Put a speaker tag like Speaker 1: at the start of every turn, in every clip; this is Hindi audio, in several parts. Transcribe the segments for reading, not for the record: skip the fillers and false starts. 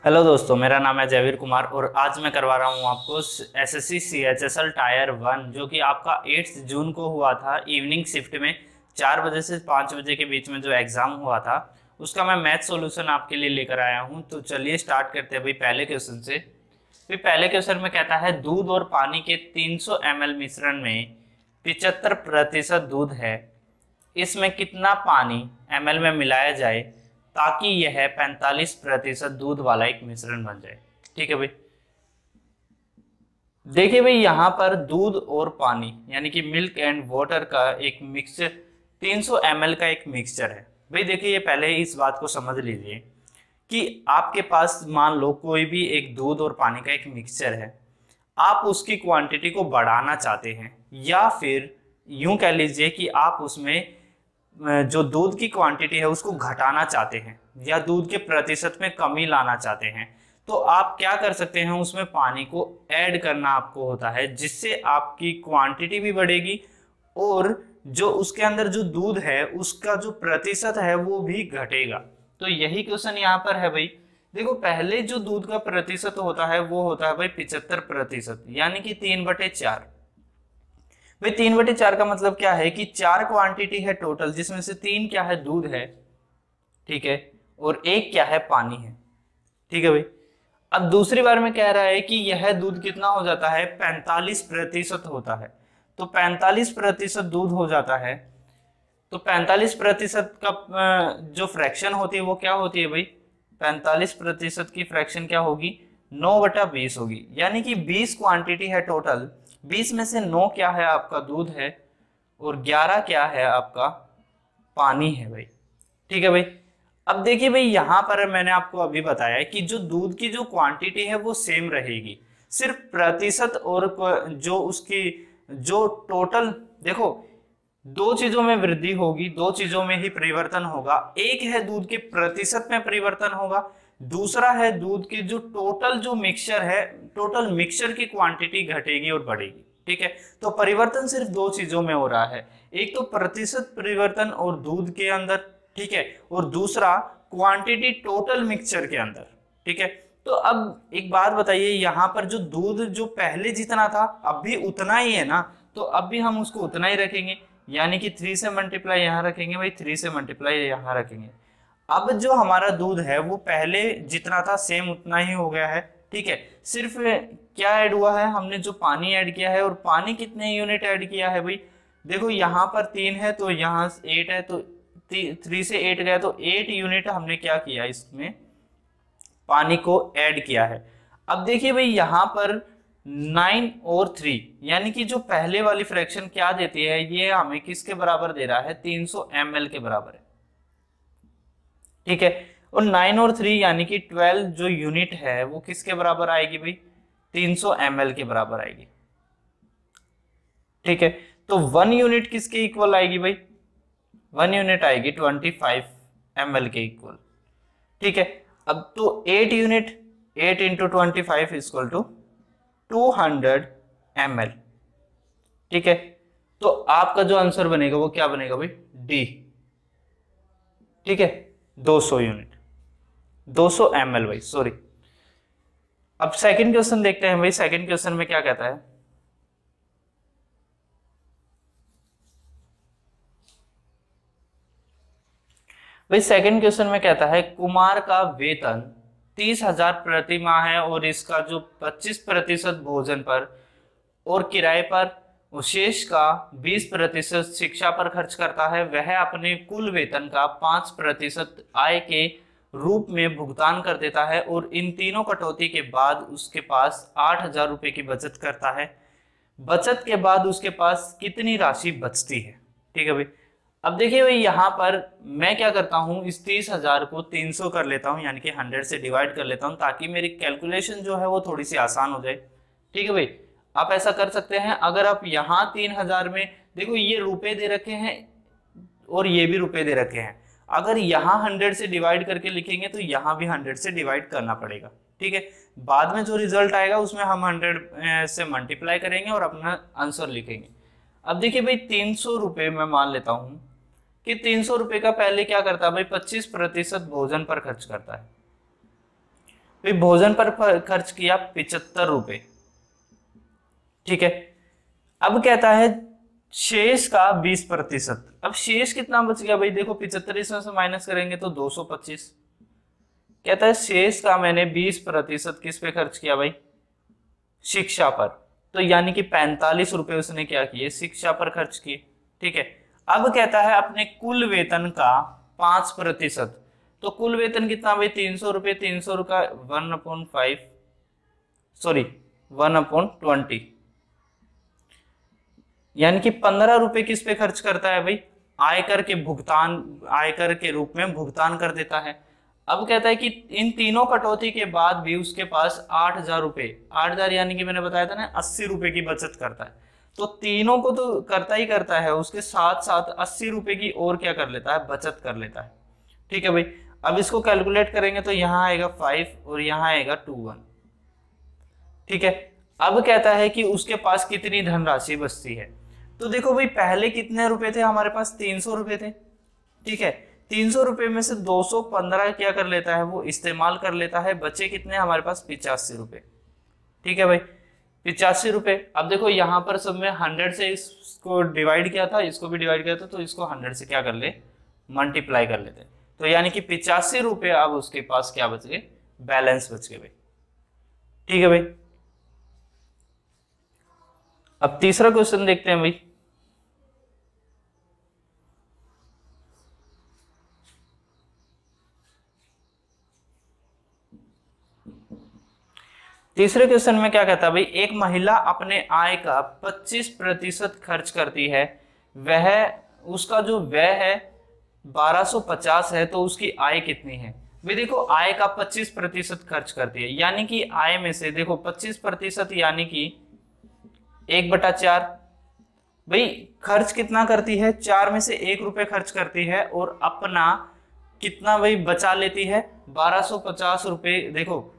Speaker 1: हेलो दोस्तों, मेरा नाम है जयवीर कुमार और आज मैं करवा रहा हूँ आपको एसएससी सीएचएसएल टायर 1 जो कि आपका 8 जून को हुआ था। इवनिंग शिफ्ट में 4 बजे से 5 बजे के बीच में जो एग्जाम हुआ था उसका मैं मैथ सॉल्यूशन आपके लिए लेकर आया हूँ। तो चलिए स्टार्ट करते हैं भाई पहले क्वेश्चन से। भाई पहले क्वेश्चन में कहता है दूध और पानी के 300 ml मिश्रण में 75% दूध है, इसमें कितना पानी ml में मिलाया जाए ताकि यह 45% दूध वाला एक मिश्रण बन जाए। ठीक है भाई, देखिए भाई यहाँ पर दूध और पानी यानी कि मिल्क एंड वाटर का एक मिक्सचर 300 ml का एक मिक्सचर है। भाई देखिए, ये पहले इस बात को समझ लीजिए कि आपके पास मान लो कोई भी एक दूध और पानी का एक मिक्सचर है, आप उसकी क्वांटिटी को बढ़ाना चाहते हैं या फिर यूं कह लीजिए कि आप उसमें जो दूध की क्वांटिटी है उसको घटाना चाहते हैं या दूध के प्रतिशत में कमी लाना चाहते हैं, तो आप क्या कर सकते हैं, उसमें पानी को ऐड करना आपको होता है, जिससे आपकी क्वांटिटी भी बढ़ेगी और जो उसके अंदर जो दूध है उसका जो प्रतिशत है वो भी घटेगा। तो यही क्वेश्चन यहाँ पर है भाई। देखो, पहले जो दूध का प्रतिशत होता है वो होता है भाई 75%, यानी कि 3/4। भाई 3/4 का मतलब क्या है कि 4 क्वांटिटी है टोटल, जिसमें से 3 क्या है दूध है, ठीक है, और 1 क्या है पानी है। ठीक है भाई, अब दूसरी बार में कह रहा है कि यह दूध कितना हो जाता है, 45% होता है। तो 45% दूध हो जाता है, तो 45% का जो फ्रैक्शन होती है वो क्या होती है भाई, 45% की फ्रैक्शन क्या होगी, 9/20 होगी। यानी कि 20 क्वांटिटी है टोटल, 20 में से 9 क्या है आपका दूध है और 11 क्या है आपका पानी है भाई। ठीक है भाई, अब देखिए भाई यहाँ पर मैंने आपको अभी बताया कि जो दूध की जो क्वांटिटी है वो सेम रहेगी, सिर्फ प्रतिशत और जो उसकी जो टोटल, देखो दो चीजों में वृद्धि होगी, दो चीजों में ही परिवर्तन होगा। एक है दूध के प्रतिशत में परिवर्तन होगा, दूसरा है दूध के जो टोटल जो मिक्सचर है, टोटल मिक्सचर की क्वांटिटी घटेगी और बढ़ेगी। ठीक है, तो परिवर्तन सिर्फ दो चीजों में हो रहा है, एक तो प्रतिशत परिवर्तन और दूध के अंदर, ठीक है, और दूसरा क्वांटिटी टोटल मिक्सचर के अंदर। ठीक है, तो अब एक बात बताइए, यहाँ पर जो दूध जो पहले जितना था अब भी उतना ही है ना, तो अब भी हम उसको उतना ही रखेंगे, यानी कि 3 से मल्टीप्लाई यहाँ रखेंगे भाई, 3 से मल्टीप्लाई यहाँ रखेंगे। अब जो हमारा दूध है वो पहले जितना था सेम उतना ही हो गया है। ठीक है, सिर्फ क्या ऐड हुआ है, हमने जो पानी ऐड किया है, और पानी कितने यूनिट ऐड किया है भाई, देखो यहाँ पर 3 है तो यहाँ 8 है, तो 3 से 8 गया तो 8 यूनिट हमने क्या किया, इसमें पानी को ऐड किया है। अब देखिए भाई यहाँ पर 9 और 3 यानी कि जो पहले वाली फ्रैक्शन क्या देती है, ये हमें किसके बराबर दे रहा है, 300 ml के बराबर है। ठीक है, और 9 और 3 यानी कि 12 जो यूनिट है वो किसके बराबर आएगी भाई, 300 ml के बराबर आएगी। ठीक है, तो 1 यूनिट किसके इक्वल आएगी भाई, 1 यूनिट आएगी 25 ml के इक्वल। ठीक है, अब तो 8 unit, 8 into 25 equal to 200 ml। ठीक है, तो आपका जो आंसर बनेगा वो क्या बनेगा भाई, डी। ठीक है, 200 यूनिट, 200 ml भाई, सॉरी। अब सेकंड क्वेश्चन देखते हैं भाई, सेकंड क्वेश्चन में क्या कहता है। भाई सेकंड क्वेश्चन में कहता है कुमार का वेतन 30,000 प्रति माह है और इसका जो 25% भोजन पर और किराए पर और शेष का 20% शिक्षा पर खर्च करता है। वह अपने कुल वेतन का 5% आय के रूप में भुगतान कर देता है और इन तीनों कटौती के बाद उसके पास 8,000 रुपए की बचत करता है। बचत के बाद उसके पास कितनी राशि बचती है। ठीक है भाई, अब देखिए भाई यहाँ पर मैं क्या करता हूँ, इस 30,000 को 300 कर लेता हूँ, यानी कि 100 से डिवाइड कर लेता हूँ, ताकि मेरी कैलकुलेशन जो है वो थोड़ी सी आसान हो जाए। ठीक है भाई, आप ऐसा कर सकते हैं। अगर आप यहाँ 3,000 में, देखो ये रुपए दे रखे हैं और ये भी रुपए दे रखे हैं, अगर यहाँ 100 से डिवाइड करके लिखेंगे तो यहाँ भी 100 से डिवाइड करना पड़ेगा। ठीक है, बाद में जो रिजल्ट आएगा उसमें हम 100 से मल्टीप्लाई करेंगे और अपना आंसर लिखेंगे। अब देखिए भाई 300 रुपये मैं मान लेता हूँ कि 300 रुपये का पहले क्या करता है भाई, 25% भोजन पर खर्च करता है। फिर भोजन पर खर्च किया 75 रुपए, ठीक है। अब कहता है शेष का 20%। अब शेष कितना बच गया भाई, देखो 75 इसमें से माइनस करेंगे तो 225। कहता है शेष का मैंने 20% किस पे खर्च किया भाई, शिक्षा पर। तो यानी कि 45 रुपए उसने क्या किए, शिक्षा पर खर्च किए, ठीक है। अब कहता है अपने कुल वेतन का 5%। तो कुल वेतन कितना भाई, 300 रुपए, 300 रुपया 1/5, सॉरी 1/20, यानी कि 15 रुपए किस पे खर्च करता है भाई, आयकर के भुगतान, आयकर के रूप में भुगतान कर देता है। अब कहता है कि इन तीनों कटौती के बाद भी उसके पास 8,000 रुपए, 8,000 यानी कि मैंने बताया था ना 80 रुपए की बचत करता है। तो तीनों को तो करता ही करता है, उसके साथ साथ 80 रुपए की और क्या कर लेता है, बचत कर लेता है, ठीक है भाई। अब इसको कैलकुलेट करेंगे तो यहाँ आएगा 5 और यहाँ आएगा 21, ठीक है। अब कहता है कि उसके पास कितनी धनराशि बचती है। तो देखो भाई पहले कितने रुपए थे हमारे पास, 300 रुपए थे, ठीक है। 300 रुपए में से 215 क्या कर लेता है, वो इस्तेमाल कर लेता है, बचे कितने हमारे पास 85 रुपए, ठीक है भाई 85 रुपए। अब देखो यहाँ पर सब में 100 से इसको डिवाइड किया था, इसको भी डिवाइड किया था, तो इसको 100 से क्या कर ले, मल्टीप्लाई कर लेते। तो यानी कि 85 रुपए अब उसके पास क्या बच गए, बैलेंस बच गए भाई, ठीक है भाई। अब तीसरा क्वेश्चन देखते हैं भाई। तीसरे क्वेश्चन में क्या कहता है भाई, एक महिला अपने आय का 25% खर्च करती है, वह उसका जो व्यय है 1250 है, तो उसकी आय कितनी है भाई। देखो आय का 25% खर्च करती है, यानी कि आय में से देखो 25% यानी कि 1/4 भाई, खर्च कितना करती है, 4 में से 1 रुपए खर्च करती है और अपना कितना भाई बचा लेती है, 1250 रुपए। देखो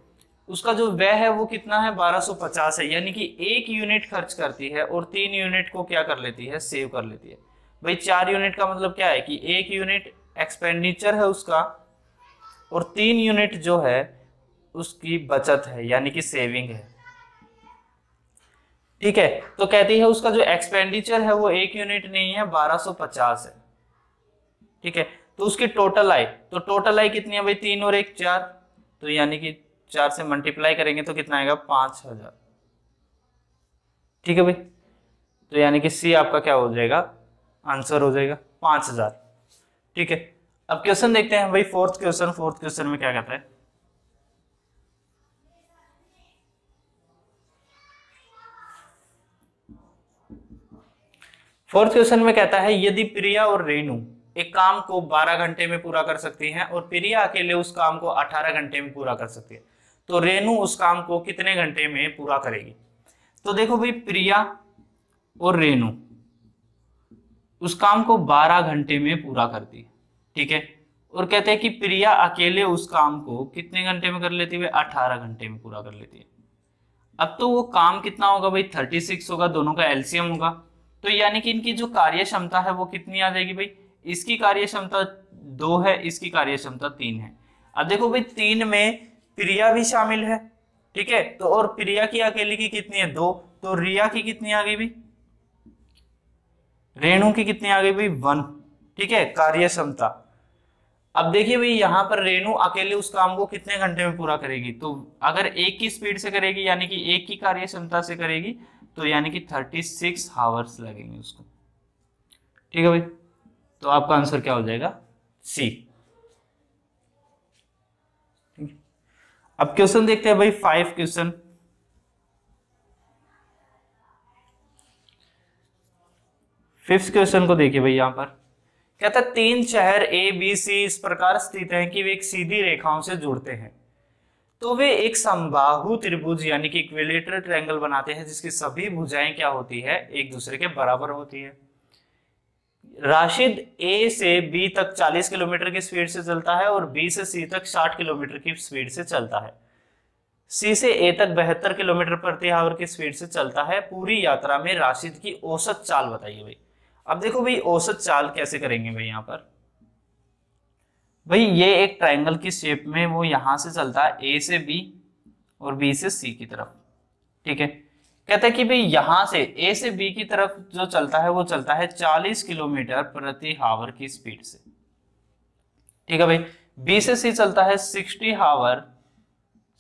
Speaker 1: उसका जो व्यय है वो कितना है, 1250 है, यानी कि 1 यूनिट खर्च करती है और 3 यूनिट को क्या कर लेती है, सेव कर लेती है भाई। 4 यूनिट का मतलब क्या है कि 1 यूनिट एक्सपेंडिचर है उसका और 3 यूनिट जो है उसकी बचत है, यानी कि सेविंग है, ठीक है। तो कहती है उसका जो एक्सपेंडिचर है वो 1 यूनिट नहीं है, 1250 है, ठीक है। तो उसकी टोटल आय, तो टोटल आय कितनी है भाई, 3 और 1 4, तो यानी कि 4 से मल्टीप्लाई करेंगे तो कितना आएगा, 5000, ठीक है भाई। तो यानी कि सी आपका क्या हो जाएगा, आंसर हो जाएगा 5000, ठीक है। अब क्वेश्चन देखते हैं भाई, फोर्थ क्वेश्चन में क्या कहता है। फोर्थ क्वेश्चन में कहता है यदि प्रिया और रेनू एक काम को 12 घंटे में पूरा कर सकती हैं और प्रिया अकेले उस काम को 18 घंटे में पूरा कर सकती है, तो रेनू उस काम को कितने घंटे में पूरा करेगी। तो देखो भाई प्रिया और रेनू उस काम को 12 घंटे में पूरा करती है, ठीक है। और कहते हैं कि प्रिया अकेले उस काम को कितने घंटे में कर लेती है, 18 घंटे में पूरा कर लेती है। अब तो वो काम कितना होगा भाई, 36 होगा, दोनों का एलसीएम होगा। तो यानी कि इनकी जो कार्य क्षमता है वो कितनी आ जाएगी भाई, इसकी कार्य क्षमता 2 है, इसकी कार्य क्षमता 3 है। अब देखो भाई 3 में प्रिया भी शामिल है, ठीक है। तो और प्रिया की अकेले की कितनी है, 2, तो रिया की कितनी आ गई भाई, रेणु की कितनी आ गई भाई, 1, ठीक है, कार्य क्षमता। अब देखिए भाई यहाँ पर रेणु अकेले उस काम को कितने घंटे में पूरा करेगी, तो अगर 1 की स्पीड से करेगी यानी कि 1 की कार्य क्षमता से करेगी, तो यानी कि 36 आवर्स लगेंगे उसको, ठीक है भाई। तो आपका आंसर क्या हो जाएगा, सी। अब क्वेश्चन देखते हैं भाई 5 क्वेश्चन। फिफ्थ क्वेश्चन को देखिए भाई, यहां पर कहता है 3 शहर ए बी सी इस प्रकार स्थित हैं कि वे एक सीधी रेखाओं से जुड़ते हैं, तो वे एक समबाहु त्रिभुज यानी कि इक्विलेटरल ट्रायंगल बनाते हैं जिसकी सभी भुजाएं क्या होती है, एक दूसरे के बराबर होती है। राशिद ए से बी तक 40 किलोमीटर की स्पीड से चलता है और बी से सी तक 60 किलोमीटर की स्पीड से चलता है। सी से ए तक 72 किलोमीटर प्रति आवर की स्पीड से चलता है। पूरी यात्रा में राशिद की औसत चाल बताइए भाई। अब देखो भाई औसत चाल कैसे करेंगे भाई, यहाँ पर भाई ये एक ट्रायंगल की शेप में वो यहां से चलता है ए से बी और बी से सी की तरफ, ठीक है। कहता है कि भाई यहां से ए से बी की तरफ जो चलता है वो चलता है 40 किलोमीटर प्रति हावर की स्पीड से, ठीक है भाई। बी से सी चलता है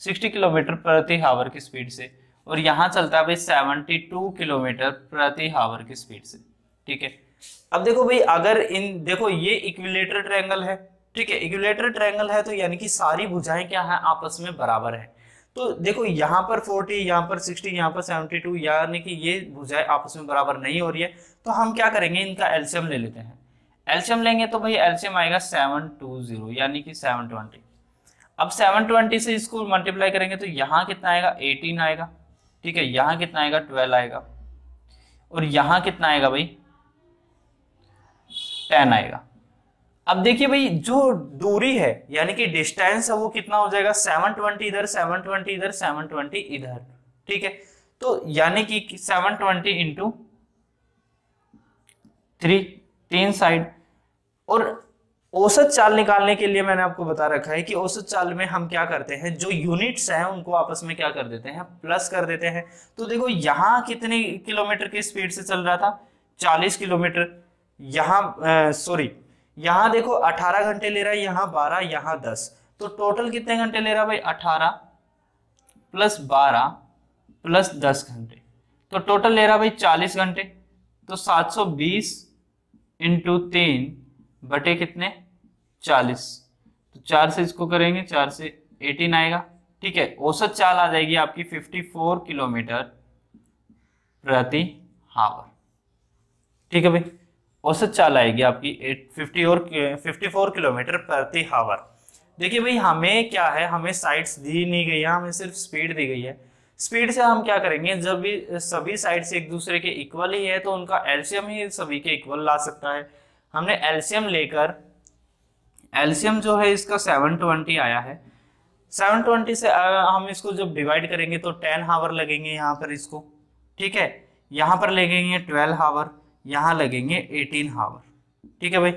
Speaker 1: 60 किलोमीटर प्रति हावर की स्पीड से, और यहां चलता है भाई 72 किलोमीटर प्रति हावर की स्पीड से, ठीक है। अब देखो भाई, अगर इन देखो ये इक्विलेटरल ट्रायंगल है, ठीक है। इक्विलेटरल ट्रायंगल है तो यानी कि सारी भुजाएं क्या है, आपस में बराबर है। तो देखो यहाँ पर 40, यहाँ पर 60, यहाँ पर 72, यानी कि ये भुजाएं आपस में बराबर नहीं हो रही है। तो हम क्या करेंगे, इनका एलसीएम ले लेते हैं। एलसीएम लेंगे तो भाई एलसीएम आएगा 720 यानी कि 720। अब 720 से इसको मल्टीप्लाई करेंगे तो यहाँ कितना आएगा, 18 आएगा, ठीक है। यहाँ कितना आएगा, 12 आएगा, और यहाँ कितना आएगा भाई, 10 आएगा। अब देखिए भाई, जो दूरी है यानी कि डिस्टेंस है वो कितना हो जाएगा, 720 इधर, 720 इधर, 720 इधर, ठीक है। तो यानी कि 720 इंटू 3, 3 साइड। और औसत चाल निकालने के लिए मैंने आपको बता रखा है कि औसत चाल में हम क्या करते हैं, जो यूनिट्स हैं उनको आपस में क्या कर देते हैं, प्लस कर देते हैं। तो देखो यहाँ कितने किलोमीटर की स्पीड से चल रहा था, 40 किलोमीटर। यहाँ सॉरी, यहाँ देखो 18 घंटे ले रहा है, यहाँ 12, यहाँ 10, तो टोटल कितने घंटे ले रहा है भाई, 18 प्लस 12 प्लस 10 घंटे, तो टोटल ले रहा है भाई 40 घंटे। तो 720 इंटू 3 बटे कितने, 40, तो 4 से इसको करेंगे, 4 से 18 आएगा, ठीक है। औसत चाल आ जाएगी आपकी 54 किलोमीटर प्रति हावर, ठीक है भाई। औसत चाल आएगी आपकी 54 किलोमीटर प्रति हावर। देखिए भाई, हमें क्या है, हमें साइड्स दी नहीं गई है, हमें सिर्फ स्पीड दी गई है। स्पीड से हम क्या करेंगे, जब भी सभी साइड्स एक दूसरे के इक्वल ही है तो उनका एलसीएम ही सभी के इक्वल ला सकता है। हमने एलसीएम लेकर, एलसीएम जो है इसका 720 आया है। 720 से हम इसको जब डिवाइड करेंगे तो 10 हावर लगेंगे यहाँ पर इसको, ठीक है। यहाँ पर लगेंगे 12 हावर, यहाँ लगेंगे 18 हावर, ठीक है भाई।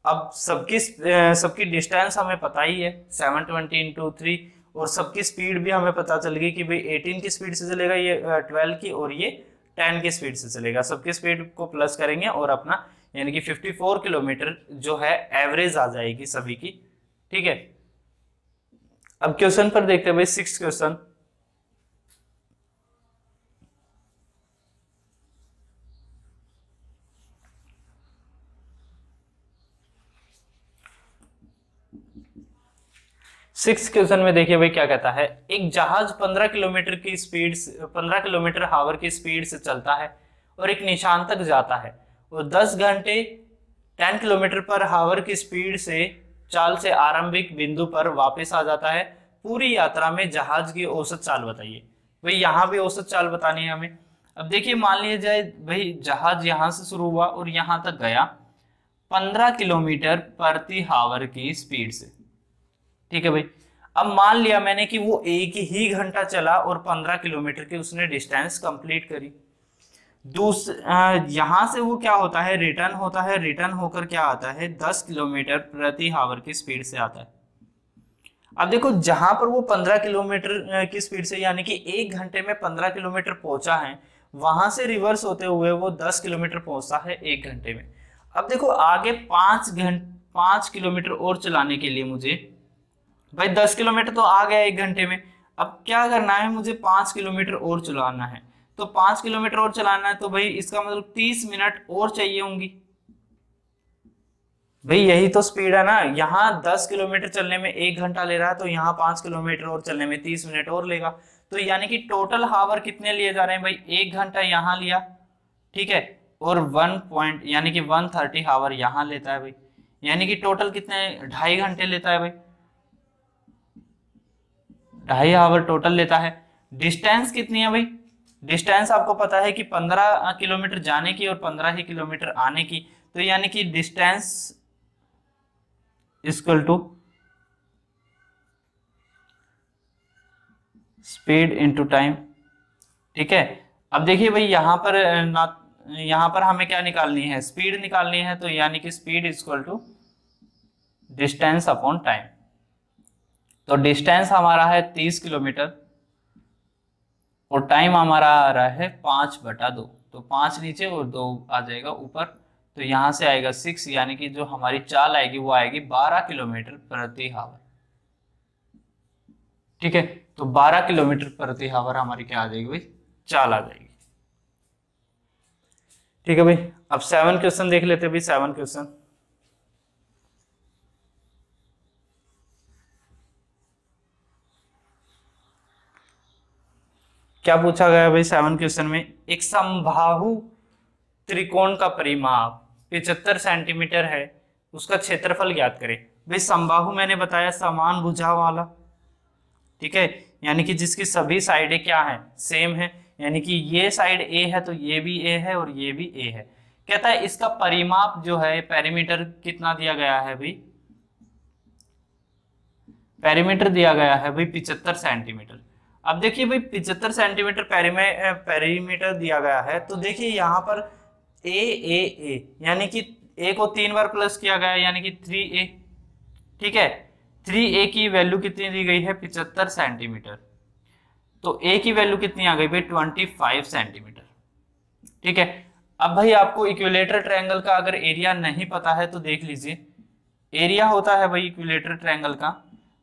Speaker 1: अब सबकी डिस्टेंस हमें पता ही है, 720 इंटू 3, और सबकी स्पीड भी हमें पता चल गई कि भाई 18 की स्पीड से चलेगा, ये 12 की, और ये 10 की स्पीड से चलेगा। सबकी स्पीड को प्लस करेंगे और अपना यानी कि 54 किलोमीटर जो है एवरेज आ जाएगी सभी की, ठीक है। अब क्वेश्चन पर देखते हैं भाई, 6th क्वेश्चन। सिक्स क्वेश्चन में देखिए भाई क्या कहता है, एक जहाज 15 किलोमीटर की स्पीड, 15 किलोमीटर हावर की स्पीड से चलता है और एक निशान तक जाता है, और 10 घंटे 10 किलोमीटर पर हावर की स्पीड से चाल से आरंभिक बिंदु पर वापस आ जाता है। पूरी यात्रा में जहाज की औसत चाल बताइए। भाई यहाँ भी औसत चाल बतानी है हमें। अब देखिए, मान लिया जाए भाई जहाज यहाँ से शुरू हुआ और यहाँ तक गया 15 किलोमीटर प्रति हावर की स्पीड से, ठीक है भाई। अब मान लिया मैंने कि वो एक ही घंटा चला और 15 किलोमीटर की उसने डिस्टेंस कंप्लीट करी। यहां से वो क्या होता है, रिटर्न होता है, रिटर्न होकर क्या आता है, 10 किलोमीटर प्रति हावर की स्पीड से आता है। अब देखो, जहां पर वो 15 किलोमीटर की स्पीड से यानी कि 1 घंटे में 15 किलोमीटर पहुंचा है, वहां से रिवर्स होते हुए वो 10 किलोमीटर पहुंचता है 1 घंटे में। अब देखो, आगे 5 किलोमीटर और चलाने के लिए मुझे, भाई 10 किलोमीटर तो आ गया 1 घंटे में, अब क्या करना है, मुझे 5 किलोमीटर और चलाना है। तो 5 किलोमीटर और चलाना है तो भाई इसका मतलब 30 मिनट और चाहिए होंगी। भाई यही तो स्पीड है ना, यहाँ 10 किलोमीटर चलने में 1 घंटा ले रहा है, तो यहाँ 5 किलोमीटर और चलने में 30 मिनट और लेगा। तो यानी कि टोटल हावर कितने लिए जा रहे हैं भाई, 1 घंटा यहाँ लिया, ठीक है, और 1 पॉइंट यानी कि 130 हावर यहाँ लेता है भाई, यानी कि टोटल कितने, 2.5 घंटे लेता है भाई, 2.5 आवर टोटल लेता है। डिस्टेंस कितनी है भाई, डिस्टेंस आपको पता है कि 15 किलोमीटर जाने की और 15 ही किलोमीटर आने की, तो यानी कि distance equal to speed into time, ठीक है। अब देखिए भाई, यहाँ पर हमें क्या निकालनी है, स्पीड निकालनी है, तो यानी कि speed equal to distance upon time. तो डिस्टेंस हमारा है 30 किलोमीटर और टाइम हमारा आ रहा है 5/2। तो 5 नीचे और 2 आ जाएगा ऊपर, तो यहां से आएगा 6, यानी कि जो हमारी चाल आएगी वो आएगी 12 किलोमीटर प्रति हावर। ठीक है, तो 12 किलोमीटर प्रति हावर हमारी क्या आ जाएगी भाई, चाल आ जाएगी। ठीक है भाई, अब 7 क्वेश्चन देख लेते हैं भाई। 7 क्वेश्चन क्या पूछा गया भाई 7 क्वेश्चन में, एक समबाहु त्रिकोण का परिमाप 75 सेंटीमीटर है, उसका क्षेत्रफल ज्ञात करें। भाई समबाहु मैंने बताया समान भुजा वाला, ठीक है, यानी कि जिसकी सभी साइडें क्या है, सेम है, यानी कि ये साइड ए है तो ये भी ए है और ये भी ए है। कहता है इसका परिमाप जो है, पेरीमीटर कितना दिया गया है भाई, पेरीमीटर दिया गया है भाई 75 सेंटीमीटर। अब देखिए भाई 75 सेंटीमीटर पेरीमीटर दिया गया है, तो देखिए यहाँ पर ए यानी कि ए को 3 बार प्लस किया गया है, यानी कि 3a। ठीक है, 3a की वैल्यू कितनी दी गई है, 75 सेंटीमीटर। तो a की वैल्यू कितनी आ गई भाई, 25 सेंटीमीटर। ठीक है, अब भाई आपको इक्विलेटर ट्रायंगल का अगर एरिया नहीं पता है तो देख लीजिए, एरिया होता है भाई इक्विलेटर ट्रायंगल का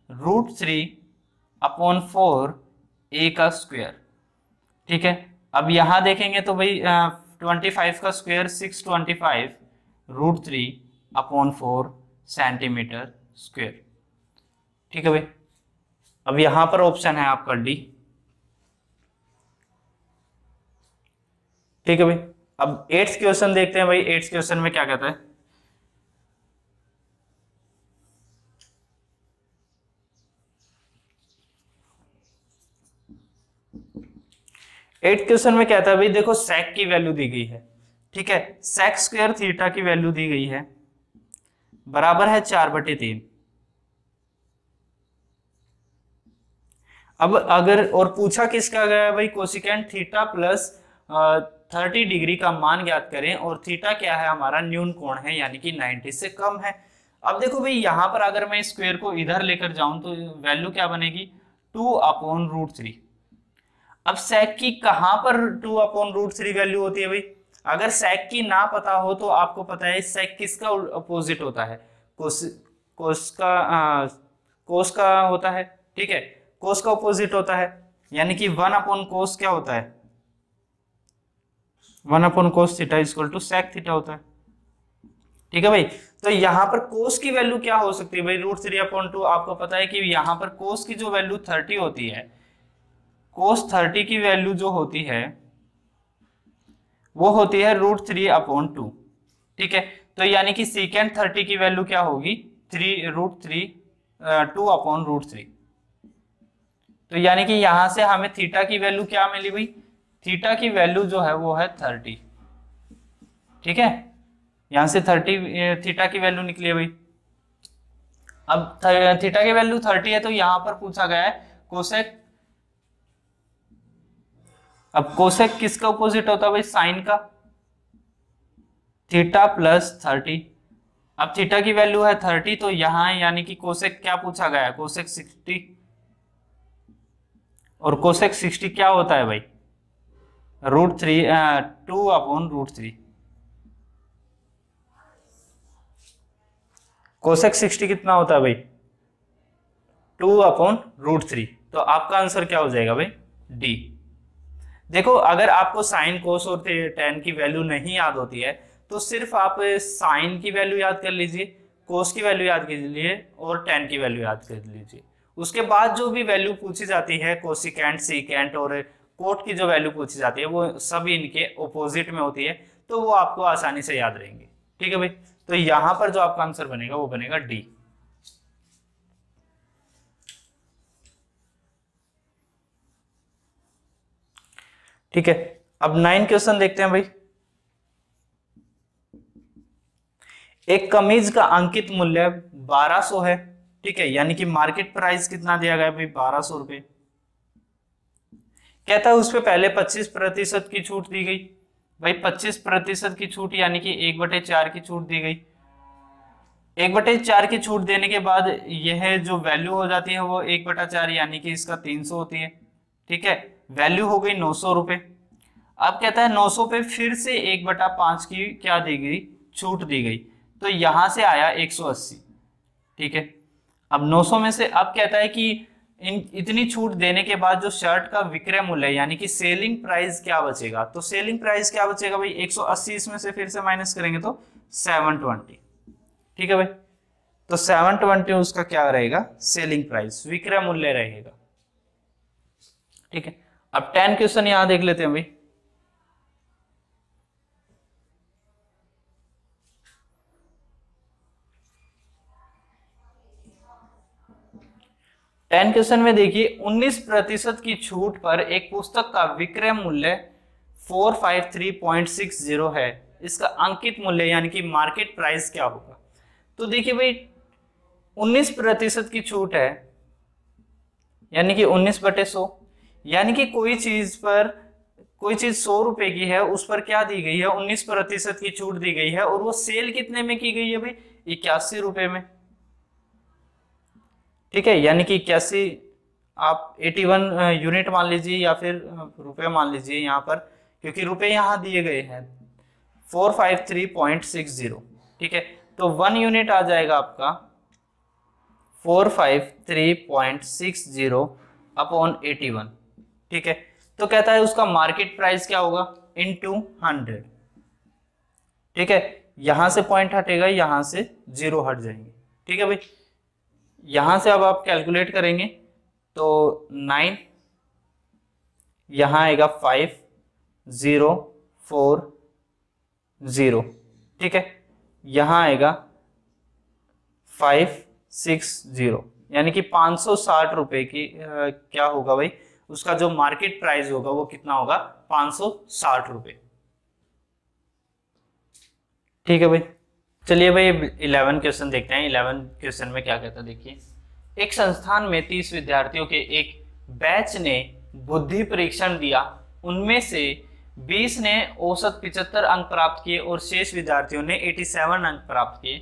Speaker 1: √3/4 a का स्क्वायर। ठीक है, अब यहां देखेंगे तो भाई 25 का स्क्वायर 625 √3/4 सेंटीमीटर स्क्वायर। ठीक है भाई, अब यहां पर ऑप्शन है आपका डी। ठीक है भाई, अब 8th क्वेश्चन देखते हैं भाई। 8th क्वेश्चन में क्या कहता है, एट क्वेश्चन में कहता है भाई देखो सेक की वैल्यू दी गई है। ठीक है, सेक स्क्वायर थीटा की वैल्यू दी गई है बराबर है 4/3। अब अगर और पूछा किसका गया है भाई, कोसिकेंट थीटा प्लस 30 डिग्री का मान ज्ञात करें, और थीटा क्या है हमारा, न्यून कोण है, यानी कि 90 से कम है। अब देखो भाई यहां पर अगर मैं स्क्वायर को इधर लेकर जाऊं तो वैल्यू क्या बनेगी, 2/√3। अब सेक की कहां पर 2/√3 वैल्यू होती है भाई, अगर सेक की ना पता हो तो आपको पता है सेक किसका अपोजिट होता है, कोस का होता है। ठीक है, कोस का अपोजिट होता है, यानी कि 1/cos क्या होता है, 1/cos theta equal to sec theta होता है। ठीक है भाई, तो यहां पर कोस की वैल्यू क्या हो सकती है भाई, √3/2। आपको पता है कि यहां पर कोस की जो वैल्यू 30 होती है, कोस 30 की वैल्यू जो होती है वो होती है √3/2। ठीक है, तो यानी कि सीकेंट 30 की वैल्यू क्या होगी, 2/√3। तो यानी कि यहां से हमें थीटा की वैल्यू क्या मिली भाई, थीटा की वैल्यू जो है वो है 30। ठीक है, यहां से 30 थीटा की वैल्यू निकली है भाई। अब थीटा की वैल्यू 30 है, तो यहां पर पूछा गया है कोसेक। अब कोसेक किसका अपोजिट होता है भाई, साइन का, थीटा प्लस 30। अब थीटा की वैल्यू है 30, तो यहां यानी कि कोसेक क्या पूछा गया है, कोसेक 60। और कोसेक 60 क्या होता है भाई, √3 कोसेक 60 कितना होता है भाई, 2/√3। तो आपका आंसर क्या हो जाएगा भाई, डी। देखो अगर आपको साइन, कोस और टेन की वैल्यू नहीं याद होती है तो सिर्फ आप साइन की वैल्यू याद कर लीजिए, कोस की वैल्यू याद कर लीजिए और टेन की वैल्यू याद कर लीजिए। उसके बाद जो भी वैल्यू पूछी जाती है, कोसिकेंट, सीकेंट और कोट की जो वैल्यू पूछी जाती है वो सभी इनके ऑपोजिट में होती है, तो वो आपको आसानी से याद रहेंगे। ठीक है भाई, तो यहां पर जो आपका आंसर बनेगा वो बनेगा डी। ठीक है, अब 9 क्वेश्चन देखते हैं भाई। एक कमीज का अंकित मूल्य 1200 है। ठीक है, यानी कि मार्केट प्राइस कितना दिया गया भाई, 1200 रुपए। कहता है उस पे पहले 25% की छूट दी गई। भाई 25% की छूट यानी कि 1/4 की छूट दी गई। 1/4 की छूट देने के बाद यह जो वैल्यू हो जाती है वो 1/4 यानी कि इसका 300 होती है। ठीक है, वैल्यू हो गई 900 रुपए। अब कहता है 900 पे फिर से 1/5 की क्या दी गई, छूट दी गई, तो यहां से आया 180। ठीक है, अब 900 में से अब कहता है कि इतनी छूट देने के बाद जो शर्ट का विक्रय मूल्य है यानी कि सेलिंग प्राइस क्या बचेगा, तो सेलिंग प्राइस क्या बचेगा भाई, 180 इसमें से फिर से माइनस करेंगे तो 720। ठीक है भाई, तो 720 उसका क्या रहेगा, सेलिंग प्राइस, विक्रय मूल्य रहेगा। ठीक है, अब 10 क्वेश्चन यहां देख लेते हैं भाई। टेन क्वेश्चन में देखिए 19% की छूट पर एक पुस्तक का विक्रय मूल्य 453.60 है, इसका अंकित मूल्य यानी कि मार्केट प्राइस क्या होगा। तो देखिए भाई 19% की छूट है यानी कि 19/100, यानी कि कोई चीज 100 रुपए की है, उस पर क्या दी गई है, 19% की छूट दी गई है, और वो सेल कितने में की गई है भाई, 81 रुपए में। ठीक है, यानी कि 81, आप 81 यूनिट मान लीजिए या फिर रुपए मान लीजिए यहाँ पर, क्योंकि रुपए यहाँ दिए गए हैं 453.60। ठीक है, तो 1 यूनिट आ जाएगा आपका 453.60 अपॉन 81। ठीक है, तो कहता है उसका मार्केट प्राइस क्या होगा, इनटू 100। ठीक है, यहां से पॉइंट हटेगा, यहां से 0 हट जाएंगे। ठीक है भाई, यहां से अब आप कैलकुलेट करेंगे तो 9, यहां आएगा 5040। ठीक है, यहां आएगा 560, यानी कि 560 रुपए की क्या होगा भाई, उसका जो मार्केट प्राइस होगा वो कितना होगा, 560 रुपए। ठीक है भाई, चलिए भाई 11 क्वेश्चन देखते हैं। 11 क्वेश्चन में क्या कहता है देखिए, एक संस्थान में 30 विद्यार्थियों के एक बैच ने बुद्धि परीक्षण दिया, उनमें से 20 ने औसत 75 अंक प्राप्त किए और शेष विद्यार्थियों ने 87 अंक प्राप्त किए।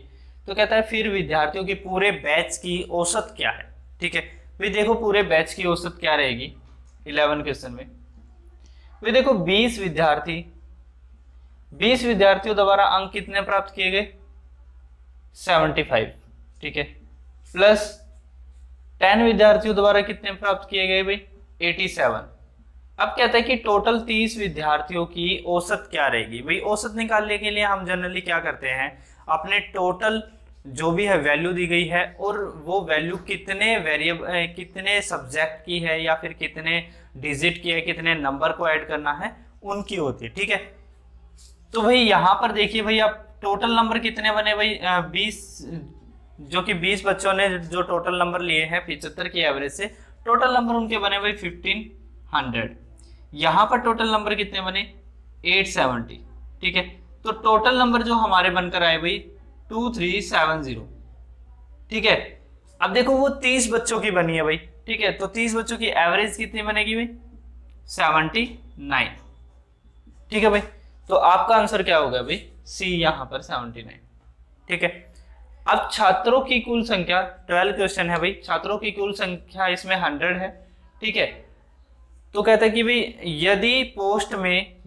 Speaker 1: तो कहता है फिर विद्यार्थियों के पूरे बैच की औसत क्या है। ठीक है भाई, देखो पूरे बैच की औसत क्या रहेगी 11 क्वेश्चन में। भाई देखो 20 विद्यार्थियों द्वारा अंक कितने प्राप्त किए गए, 75। ठीक है, प्लस 10 विद्यार्थियों द्वारा कितने प्राप्त किए गए भाई, 87। अब कहता है कि टोटल 30 विद्यार्थियों की औसत क्या रहेगी। भाई औसत निकालने के लिए हम जनरली क्या करते हैं, अपने टोटल जो भी है वैल्यू दी गई है और वो वैल्यू कितने सब्जेक्ट की है या फिर कितने डिजिट की है, कितने नंबर को ऐड करना है, उनकी होती है। ठीक है, तो भाई यहां पर देखिए भाई आप टोटल नंबर कितने बने भाई, 20, जो कि 20 बच्चों ने जो टोटल नंबर लिए हैं 75 की एवरेज से, टोटल नंबर उनके बने भाई 1500। यहां पर टोटल नंबर कितने बने, 870। ठीक है, तो टोटल नंबर जो हमारे बनकर आए भाई 2370। ठीक है, अब देखो वो 30 बच्चों की बनी है भाई। ठीक है, तो 30 बच्चों की एवरेज कितनी बनेगी भाई, 79। ठीक है भाई, तो आपका आंसर क्या होगा भाई, सी यहां पर 79। ठीक है, अब छात्रों की कुल संख्या 12 क्वेश्चन है भाई, छात्रों की कुल संख्या इसमें 100 है। ठीक है, तो कहता है कि भाई यदि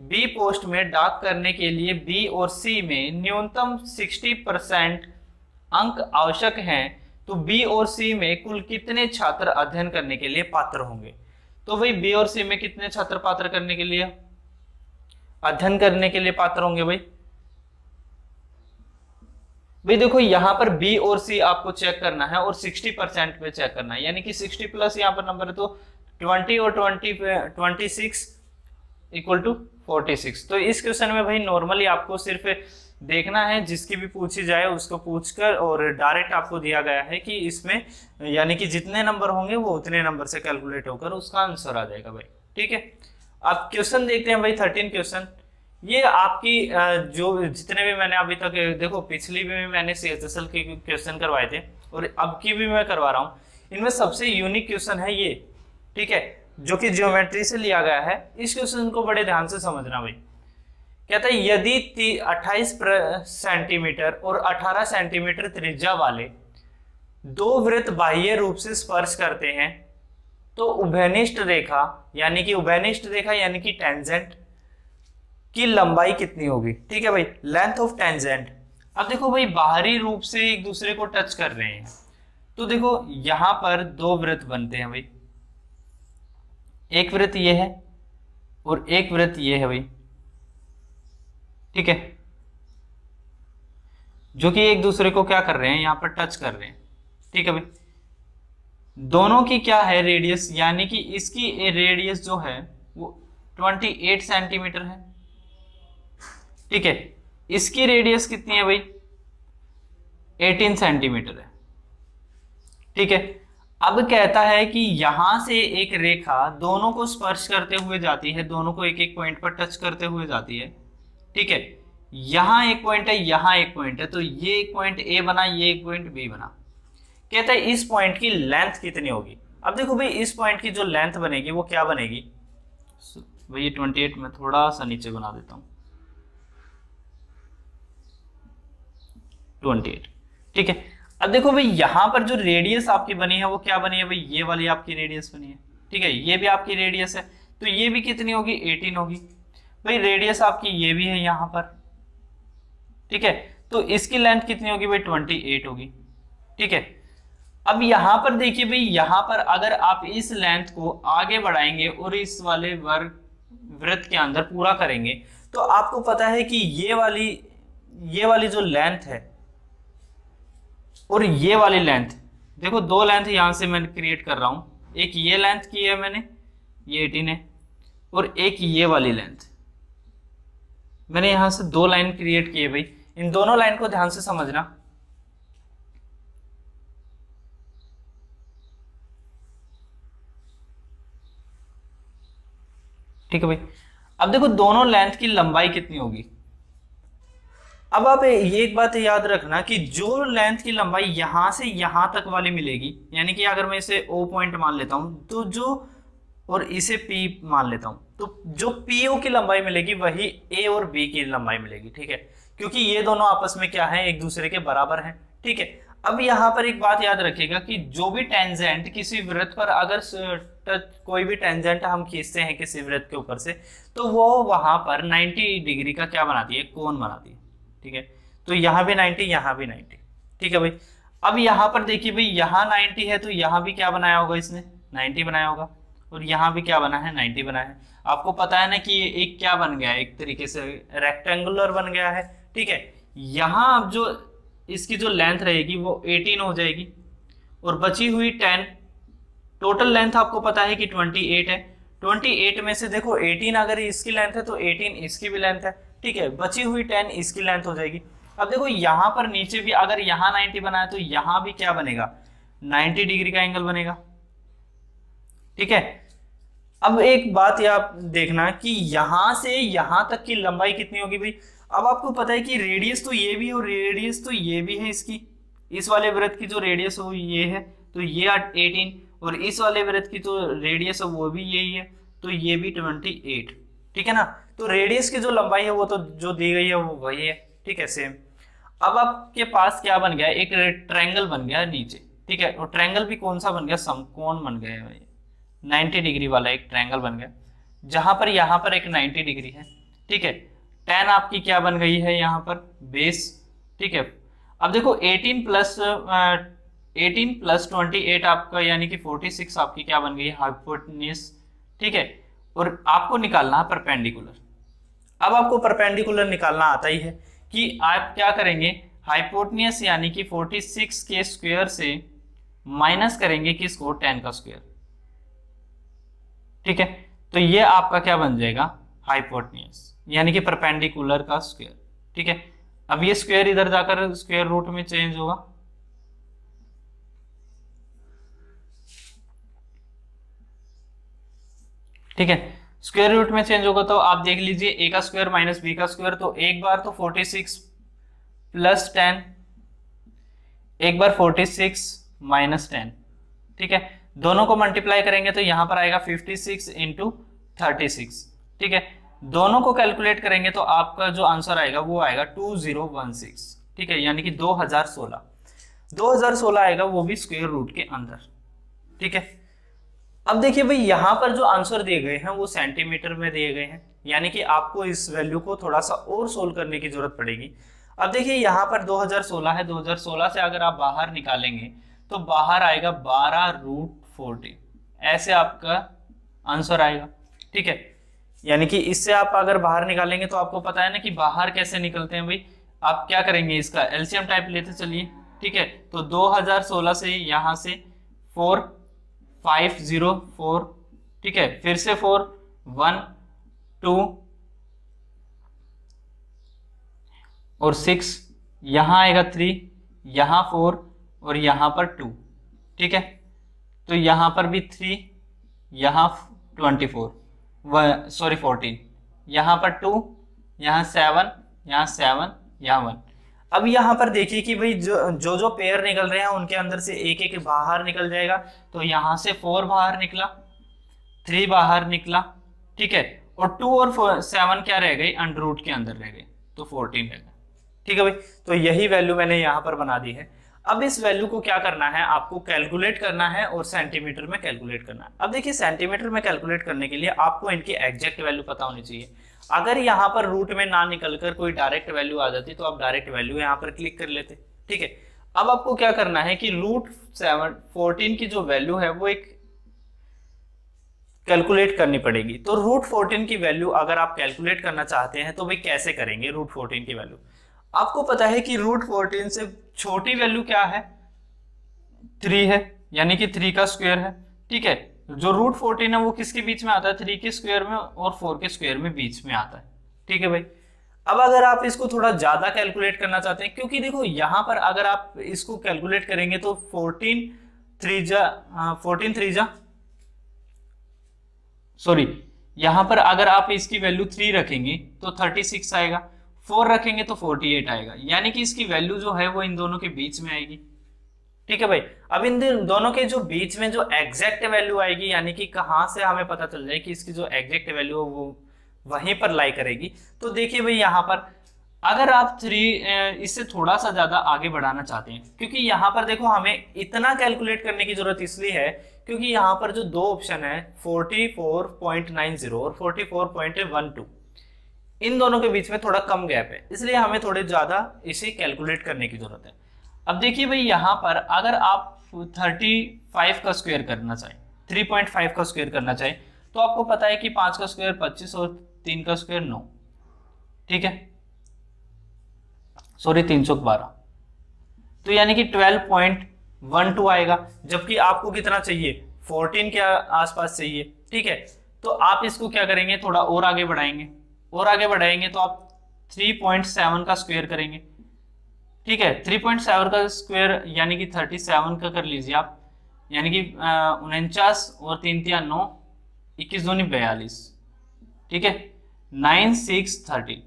Speaker 1: बी पोस्ट में डाक करने के लिए बी और सी में न्यूनतम 60% अंक आवश्यक हैं, तो बी और सी में कुल कितने छात्र अध्ययन करने के लिए पात्र होंगे। तो भाई बी और सी में कितने छात्र पात्र करने के लिए, अध्ययन करने के लिए पात्र होंगे भाई। भाई देखो यहां पर बी और सी आपको चेक करना है और 60% पे चेक करना है, यानी कि 60 प्लस यहाँ पर नंबर है, तो 20 और 26 इक्वल टू 46। तो इस क्वेश्चन में भाई नॉर्मली आपको सिर्फ देखना है, जिसकी भी पूछी जाए उसको पूछकर, और डायरेक्ट आपको दिया गया है कि इसमें यानी कि जितने नंबर होंगे वो उतने नंबर से कैलकुलेट होकर उसका आंसर आ जाएगा भाई। ठीक है, अब क्वेश्चन देखते हैं भाई 13 क्वेश्चन। ये आपकी जो जितने भी मैंने अभी तक, देखो पिछली भी मैंने CHSL के क्वेश्चन करवाए थे और अब की भी मैं करवा रहा हूँ, इनमें सबसे यूनिक क्वेश्चन है ये। ठीक है, जो कि ज्योमेट्री से लिया गया है। इस क्वेश्चन को बड़े ध्यान से समझना भाई, कहता है यदि 28 सेंटीमीटर और 18 सेंटीमीटर त्रिज्या वाले दो वृत्त बाह्य रूप से स्पर्श करते हैं तो उभयनिष्ठ रेखा यानी कि टेंजेंट की लंबाई कितनी होगी। ठीक है भाई, लेंथ ऑफ टेंजेंट। अब देखो भाई, बाहरी रूप से एक दूसरे को टच कर रहे हैं तो देखो यहां पर दो वृत्त बनते हैं भाई, एक वृत्त ये है और एक वृत्त ये है भाई। ठीक है, जो कि एक दूसरे को क्या कर रहे हैं, यहां पर टच कर रहे हैं। ठीक है भाई, दोनों की क्या है रेडियस, यानी कि इसकी रेडियस जो है वो 28 सेंटीमीटर है। ठीक है, इसकी रेडियस कितनी है भाई, 18 सेंटीमीटर है। ठीक है, अब कहता है कि यहां से एक रेखा दोनों को स्पर्श करते हुए जाती है, दोनों को एक एक पॉइंट पर टच करते हुए जाती है। ठीक है, यहां एक पॉइंट है, यहां एक पॉइंट है, तो ये एक पॉइंट ए बना, ये एक पॉइंट बी बना। कहता है इस पॉइंट की लेंथ कितनी होगी। अब देखो भाई, इस पॉइंट की जो लेंथ बनेगी वो क्या बनेगी भाई, ये 28 में थोड़ा सा नीचे बना देता हूं, 28। ठीक है, अब देखो भाई, यहां पर जो रेडियस आपकी बनी है वो क्या बनी है भाई, ये वाली आपकी रेडियस बनी है। ठीक है, ये भी आपकी रेडियस है, तो ये भी कितनी होगी, 18 होगी भाई। रेडियस आपकी ये भी है यहां पर। ठीक है, तो इसकी लेंथ कितनी होगी भाई, 28 होगी। ठीक है, अब यहां पर देखिए भाई, यहां पर अगर आप इस लेंथ को आगे बढ़ाएंगे और इस वाले वृत्त के अंदर पूरा करेंगे तो आपको पता है कि ये वाली जो लेंथ है और ये वाली लेंथ, देखो दो लेंथ यहां से मैं क्रिएट कर रहा हूं, एक ये लेंथ की है मैंने, ये 18 है, और एक ये वाली लेंथ मैंने यहां से दो लाइन क्रिएट की है भाई। इन दोनों लाइन को ध्यान से समझना। ठीक है भाई, अब देखो दोनों लेंथ की लंबाई कितनी होगी। अब आप ये एक बात याद रखना कि जो लेंथ की लंबाई यहां से यहां तक वाली मिलेगी, यानी कि अगर मैं इसे O पॉइंट मान लेता हूं तो और इसे P मान लेता हूं, तो जो PO की लंबाई मिलेगी वही A और B की लंबाई मिलेगी। ठीक है, क्योंकि ये दोनों आपस में क्या है, एक दूसरे के बराबर हैं। ठीक है, अब यहाँ पर एक बात याद रखिएगा कि जो भी टेंजेंट किसी वृत्त पर अगर कोई भी टेंजेंट हम खींचते हैं किसी वृत्त के ऊपर से, तो वो वहां पर 90 डिग्री का क्या बनाती है, कोण बनाती है। ठीक है, तो यहाँ भी 90, यहाँ भी 90। ठीक है भाई, अब यहाँ पर देखिए भाई, यहाँ 90 है तो यहाँ भी क्या बनाया होगा, इसने 90 बनाया होगा, और यहाँ भी क्या बना है, 90 बना है। आपको पता है ना कि ये एक क्या बन गया है, एक तरीके से रेक्टेंगुलर बन गया है। ठीक है, यहाँ अब जो इसकी जो लेंथ रहेगी वो 18 हो जाएगी और बची हुई 10, टोटल लेंथ आपको पता है कि 28 है। 28 में से देखो 18 अगर इसकी लेंथ है तो 18 इसकी भी लेंथ है। ठीक है, बची हुई 10 इसकी लेंथ हो जाएगी। अब देखो यहाँ पर नीचे भी अगर यहाँ 90 बना है तो यहाँ भी क्या बनेगा, 90 डिग्री का एंगल बनेगा। ठीक है, अब एक बात आप देखना कि यहां से यहां तक की लंबाई कितनी होगी भाई। अब आपको पता है कि रेडियस तो ये भी है और रेडियस तो ये भी है इसकी, इस वाले वृत्त की जो रेडियस हो ये है, तो ये 18, और इस वाले वृत्त की जो रेडियस है वो भी यही है, तो ये भी 28। ठीक है ना, तो रेडियस की जो लंबाई है वो तो जो दी गई है वो वही है। ठीक है, सेम। अब आपके पास क्या बन गया, एक ट्रायंगल बन गया नीचे। ठीक है, और ट्रायंगल भी कौन सा बन गया, समकोण बन गया है, 90 डिग्री वाला एक ट्रायंगल बन गया, जहां पर यहाँ पर एक 90 डिग्री है। ठीक है, 10 आपकी क्या बन गई है यहाँ पर, बेस। ठीक है, अब देखो 18 प्लस 28 आपका यानी कि 46 आपकी क्या बन गई है, हाइपोटेन्यूज। ठीक है, और आपको निकालना है परपेंडिकुलर। अब आपको परपेंडिकुलर निकालना आता ही है कि आप क्या करेंगे, हाइपोटेन्यूज यानी कि 46 के स्क्वायर से माइनस करेंगे किसको, 10 का स्क्वायर। ठीक है, तो ये आपका क्या बन जाएगा, हाइपोटेन्यूज यानी कि परपेंडिकुलर का स्क्वायर। ठीक है, अब ये स्क्वायर इधर जाकर स्क्वायर रूट में चेंज होगा। ठीक है, स्क्वायर रूट में चेंज होगा तो आप देख लीजिए, ए का स्क्वायर माइनस बी का स्क्वायर, तो एक बार तो 46 प्लस 10, एक बार 46 माइनस 10। ठीक है, दोनों को मल्टीप्लाई करेंगे तो यहां पर आएगा 56 इंटू 36। ठीक है, दोनों को कैलकुलेट करेंगे तो आपका जो आंसर आएगा वो आएगा 2016, ठीक है, यानी कि 2016 आएगा, वो भी स्क्वायर रूट के अंदर, ठीक है। अब देखिए भाई यहाँ पर जो आंसर दिए गए हैं वो सेंटीमीटर में दिए गए हैं, यानी कि आपको इस वैल्यू को थोड़ा सा और सोल्व करने की जरूरत पड़ेगी। अब देखिए यहाँ पर 2016 है, 2016 से अगर आप बाहर निकालेंगे तो बाहर आएगा 12√40, ऐसे आपका आंसर आएगा, ठीक है। यानी कि इससे आप अगर बाहर निकालेंगे तो आपको पता है ना कि बाहर कैसे निकलते हैं भाई, आप क्या करेंगे, इसका एलसीएम टाइप लेते चलिए, ठीक है। तो 2016 से यहाँ से 4504, ठीक है, फिर से 4 1 2 और 6, यहाँ आएगा 3, यहाँ 4 और यहाँ पर 2, ठीक है। तो यहाँ पर भी 3, यहाँ 24 14, यहाँ पर 2, यहाँ 7, यहाँ 7, यहाँ 1। अब यहाँ पर देखिए कि भाई जो पेयर निकल रहे हैं उनके अंदर से एक एक बाहर निकल जाएगा। तो यहाँ से 4 बाहर निकला, 3 बाहर निकला, ठीक है, और 2 और 7 क्या रह गई, अंडर रूट के अंदर रह गई, तो 14 रह गई, ठीक है भाई। तो यही वैल्यू मैंने यहाँ पर बना दी है। अब इस वैल्यू को क्या करना है, आपको कैलकुलेट करना है और सेंटीमीटर में कैलकुलेट करना है। अब देखिए सेंटीमीटर में कैलकुलेट करने के लिए आपको इनकी एग्जैक्ट वैल्यू पता होनी चाहिए। अगर यहाँ पर रूट में ना निकलकर कोई डायरेक्ट वैल्यू आ जाती तो आप डायरेक्ट वैल्यू यहाँ पर क्लिक कर लेते, ठीक है। अब आपको क्या करना है कि √14 की जो वैल्यू है वो एक कैलकुलेट करनी पड़ेगी। तो √14 की वैल्यू अगर आप कैलकुलेट करना चाहते हैं तो भाई कैसे करेंगे। √14 की वैल्यू आपको पता है कि √14 से छोटी वैल्यू क्या है, 3 है, यानी कि 3 का स्क्वायर है, ठीक है। जो √14 है वो किसके बीच में आता है, 3 के स्क्वायर में और 4 के स्क्वायर में बीच में आता है, ठीक है भाई। अब अगर आप इसको थोड़ा ज्यादा कैलकुलेट करना चाहते हैं, क्योंकि देखो यहाँ पर अगर आप इसको कैलकुलेट करेंगे तो 14 3 जा सॉरी, यहां पर अगर आप इसकी वैल्यू 3 रखेंगे तो 36 आएगा, 4 रखेंगे तो 48 आएगा, यानी कि इसकी वैल्यू जो है वो इन दोनों के बीच में आएगी, ठीक है भाई। अब इन दोनों के जो बीच में जो एग्जैक्ट वैल्यू आएगी, यानी कि कहां से हमें पता चल जाए कि इसकी जो एग्जैक्ट वैल्यू है वो वहीं पर लाई करेगी। तो देखिए भाई यहाँ पर अगर आप 3 इससे थोड़ा सा ज्यादा आगे बढ़ाना चाहते हैं, क्योंकि यहाँ पर देखो हमें इतना कैलकुलेट करने की जरूरत इसलिए है क्योंकि यहाँ पर जो दो ऑप्शन है 44.90 और 44.12, इन दोनों के बीच में थोड़ा कम गैप है, इसलिए हमें थोड़े ज्यादा इसे कैलकुलेट करने की जरूरत है। अब देखिए भाई यहाँ पर अगर आप 35 का स्क्वायर करना चाहें, 3.5 का स्क्वायर करना चाहें, तो आपको पता है कि 5 का स्क्वायर 25 और 3 का स्क्वायर 9, ठीक है, सॉरी 312, तो यानी कि 12.12 आएगा, जबकि आपको कितना चाहिए 14 के आसपास चाहिए, ठीक है। तो आप इसको क्या करेंगे, थोड़ा और आगे बढ़ाएंगे, और आगे बढ़ाएंगे तो आप 3.7 का स्क्वायर करेंगे, ठीक है। 3.7 का स्क्वायर यानी कि 37 का कर लीजिए आप, यानी कि 49 और 3 3 9, 21 दूनी 42, ठीक है, 9 6 30।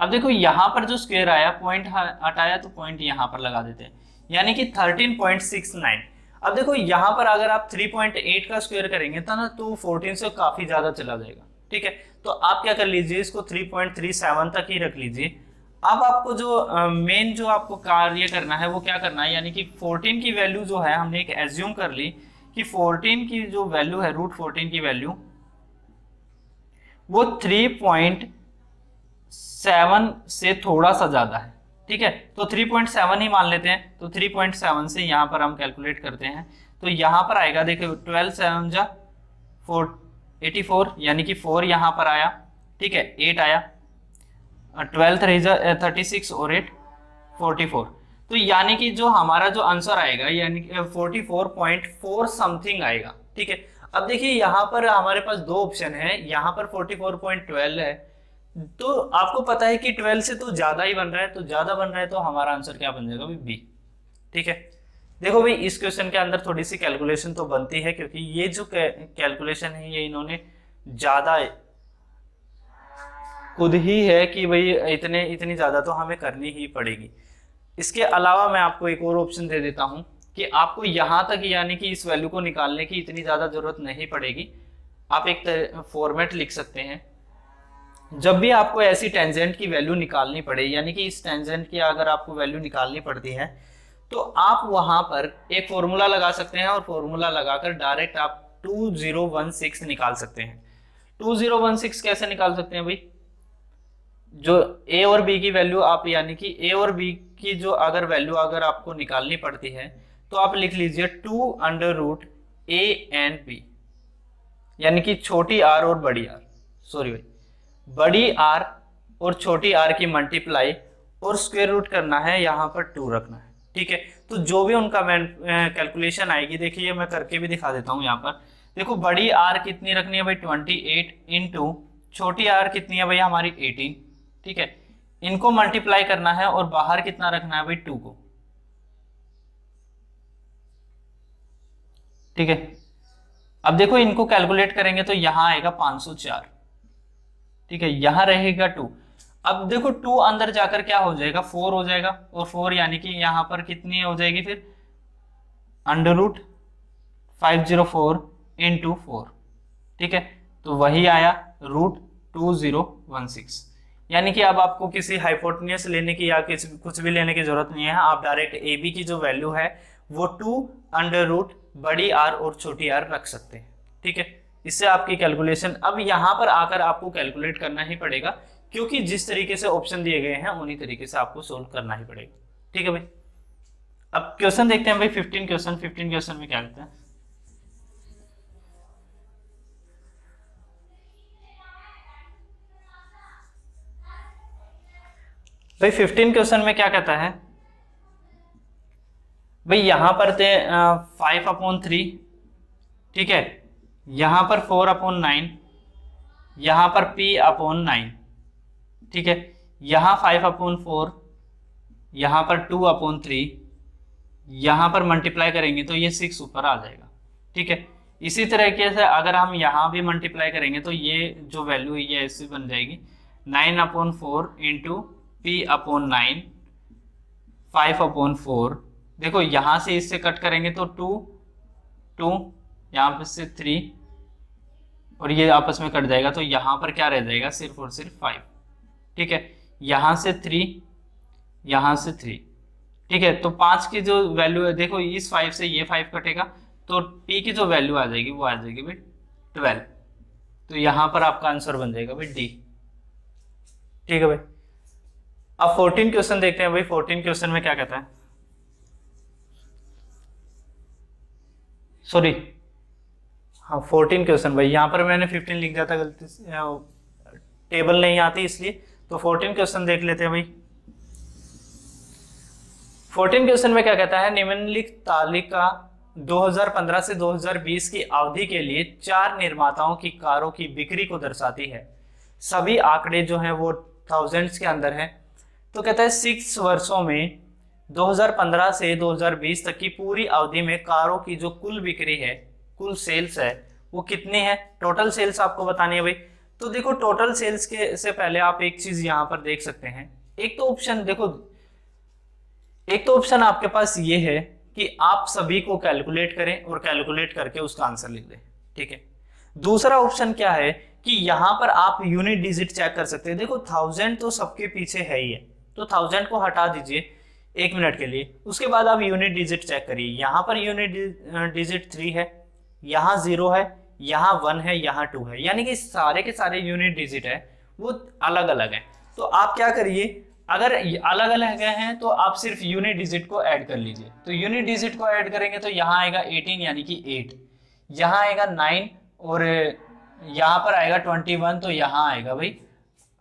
Speaker 1: अब देखो यहाँ पर जो स्क्वायर आया, पॉइंट हटाया तो पॉइंट यहाँ पर लगा देते हैं, यानी कि 13.69। अब देखो यहाँ पर अगर आप 3.8 का स्क्वायर करेंगे तो 14 से काफी ज्यादा चला जाएगा, ठीक है। तो आप क्या कर लीजिए, इसको 3.37 तक ही रख लीजिए। अब आपको जो मेन जो आपको कार्य करना है वो क्या करना है, यानी कि 14 की वैल्यू जो है हमने एक एज्यूम कर ली कि 14 की जो वैल्यू है, √14 की वैल्यू वो 3.7 से थोड़ा सा ज्यादा है, ठीक है। तो 3.7 ही मान लेते हैं, तो 3.7 से यहाँ पर हम कैलकुलेट करते हैं, तो यहाँ पर आएगा, देखो 12 7 जा 84, यानी कि 4 यहाँ पर आया, ठीक है, 8 आया, 12 3 जा 36 और 8 44, तो यानी कि जो हमारा जो आंसर आएगा यानी कि 44.4 समथिंग आएगा, ठीक है। अब देखिए यहाँ पर हमारे पास दो ऑप्शन है, यहाँ पर 44.12 है, तो आपको पता है कि 12 से तो ज्यादा ही बन रहा है, तो ज्यादा बन रहा है तो हमारा आंसर क्या बन जाएगा, बी, ठीक है। देखो भाई इस क्वेश्चन के अंदर थोड़ी सी कैलकुलेशन तो बनती है, क्योंकि ये जो कैलकुलेशन है ये इन्होंने ज्यादा खुद ही है कि भाई इतनी ज्यादा तो हमें करनी ही पड़ेगी। इसके अलावा मैं आपको एक और ऑप्शन दे देता हूं कि आपको यहां तक यानी कि इस वैल्यू को निकालने की इतनी ज्यादा जरूरत नहीं पड़ेगी। आप एक फॉर्मेट लिख सकते हैं जब भी आपको ऐसी टेंजेंट की वैल्यू निकालनी पड़े, यानी कि इस टेंजेंट की अगर आपको वैल्यू निकालनी पड़ती है, तो आप वहां पर एक फॉर्मूला लगा सकते हैं और फॉर्मूला लगाकर डायरेक्ट आप 2016 निकाल सकते हैं। 2016 कैसे निकाल सकते हैं भाई? जो ए और बी की वैल्यू आप, यानी कि ए और बी की जो अगर वैल्यू अगर आपको निकालनी पड़ती है, तो आप लिख लीजिए 2√a एंड b, यानी कि छोटी आर और बड़ी आर, सॉरी भाई, बड़ी आर और छोटी आर की मल्टीप्लाई और स्क्वायर रूट करना है, यहाँ पर 2 रखना है। ठीक है, तो जो भी उनका कैलकुलेशन आएगी, देखिए मैं करके भी दिखा देता हूँ यहाँ पर। देखो बड़ी आर कितनी रखनी है भाई 28 इंटू छोटी आर कितनी है भाई हमारी 18। ठीक है, इनको मल्टीप्लाई करना है और बाहर कितना रखना है भाई 2 को। ठीक है, अब देखो इनको कैलकुलेट करेंगे तो यहां आएगा 504। ठीक है, यहां रहेगा 2। अब देखो 2 अंदर जाकर क्या हो जाएगा 4 हो जाएगा, और 4 यानी कि यहां पर कितनी हो जाएगी फिर √504 इंटू 4। ठीक है, तो वही आया √2016। यानी कि अब आपको किसी हाइपोटेन्यूस लेने की या कुछ भी लेने की जरूरत नहीं है, आप डायरेक्ट ए बी की जो वैल्यू है वो 2 बड़ी आर और छोटी आर रख सकते हैं। ठीक है, इससे आपकी कैलकुलेशन, अब यहां पर आकर आपको कैलकुलेट करना ही पड़ेगा, क्योंकि जिस तरीके से ऑप्शन दिए गए हैं उन्हीं तरीके से आपको सोल्व करना ही पड़ेगा। ठीक है भाई, अब क्वेश्चन देखते हैं भाई 15 क्वेश्चन में क्या कहते हैं भाई। 15 क्वेश्चन में क्या कहता है भाई, यहां पर थे 5/3। ठीक है, यहां पर 4/9, यहां पर p/9। ठीक है, यहां 5/4, यहां पर 2/3, यहां पर मल्टीप्लाई करेंगे तो ये 6 ऊपर आ जाएगा। ठीक है, इसी तरीके से अगर हम यहां भी मल्टीप्लाई करेंगे तो ये जो वैल्यू है ये ऐसी बन जाएगी 9/4 इंटू p/9 5/4। देखो यहां से इससे कट करेंगे तो 2 यहाँ पर से 3 और ये आपस में कट जाएगा, तो यहाँ पर क्या रह जाएगा सिर्फ और सिर्फ 5। ठीक है, यहाँ से 3, यहाँ से 3। ठीक है, तो 5 की जो वैल्यू है, देखो इस 5 से ये 5 कटेगा, तो p की जो वैल्यू आ जाएगी वो आ जाएगी भाई 12। तो यहाँ पर आपका आंसर बन जाएगा भाई डी। ठीक है भाई, अब 14 क्वेश्चन देखते हैं भाई। 14 क्वेश्चन में क्या कहता है, सॉरी हाँ 14 क्वेश्चन भाई, यहाँ पर मैंने 15 लिख दिया था गलती से, टेबल नहीं आती इसलिए। तो 14 क्वेश्चन देख लेते हैं भाई। 14 क्वेश्चन में क्या कहता है, निम्नलिखित तालिका 2015 से 2020 की अवधि के लिए 4 निर्माताओं की कारों की बिक्री को दर्शाती है। सभी आंकड़े जो हैं वो थाउजेंड्स के अंदर हैं। तो कहता है 6 वर्षों में 2015 से 2020 तक की पूरी अवधि में कारों की जो कुल बिक्री है, कुल सेल्स है, वो कितनी है। टोटल सेल्स आपको बतानी है भाई। तो देखो टोटल सेल्स के से पहले आप एक चीज यहां पर देख सकते हैं। एक तो ऑप्शन देखो, एक तो ऑप्शन आपके पास ये है कि आप सभी को कैलकुलेट करें और कैलकुलेट करके उसका आंसर लिख दें। ठीक है, दूसरा ऑप्शन क्या है कि यहां पर आप यूनिट डिजिट चेक कर सकते हैं। देखो 1000 तो सबके पीछे है ही है, तो 1000 को हटा दीजिए 1 मिनट के लिए, उसके बाद आप यूनिट डिजिट चेक करिए। यहाँ पर यूनिट डिजिट 3 है, यहाँ 0 है, यहाँ 1 है, यहाँ 2 है, यानी कि सारे के सारे यूनिट डिजिट है वो अलग अलग है। तो आप क्या करिए, अगर अलग अलग हैं तो आप सिर्फ यूनिट डिजिट को ऐड कर लीजिए। तो यूनिट डिजिट को ऐड करेंगे तो यहाँ आएगा 18 यानी कि 8, यहाँ आएगा 9 और यहाँ पर आएगा 21, तो यहाँ आएगा भाई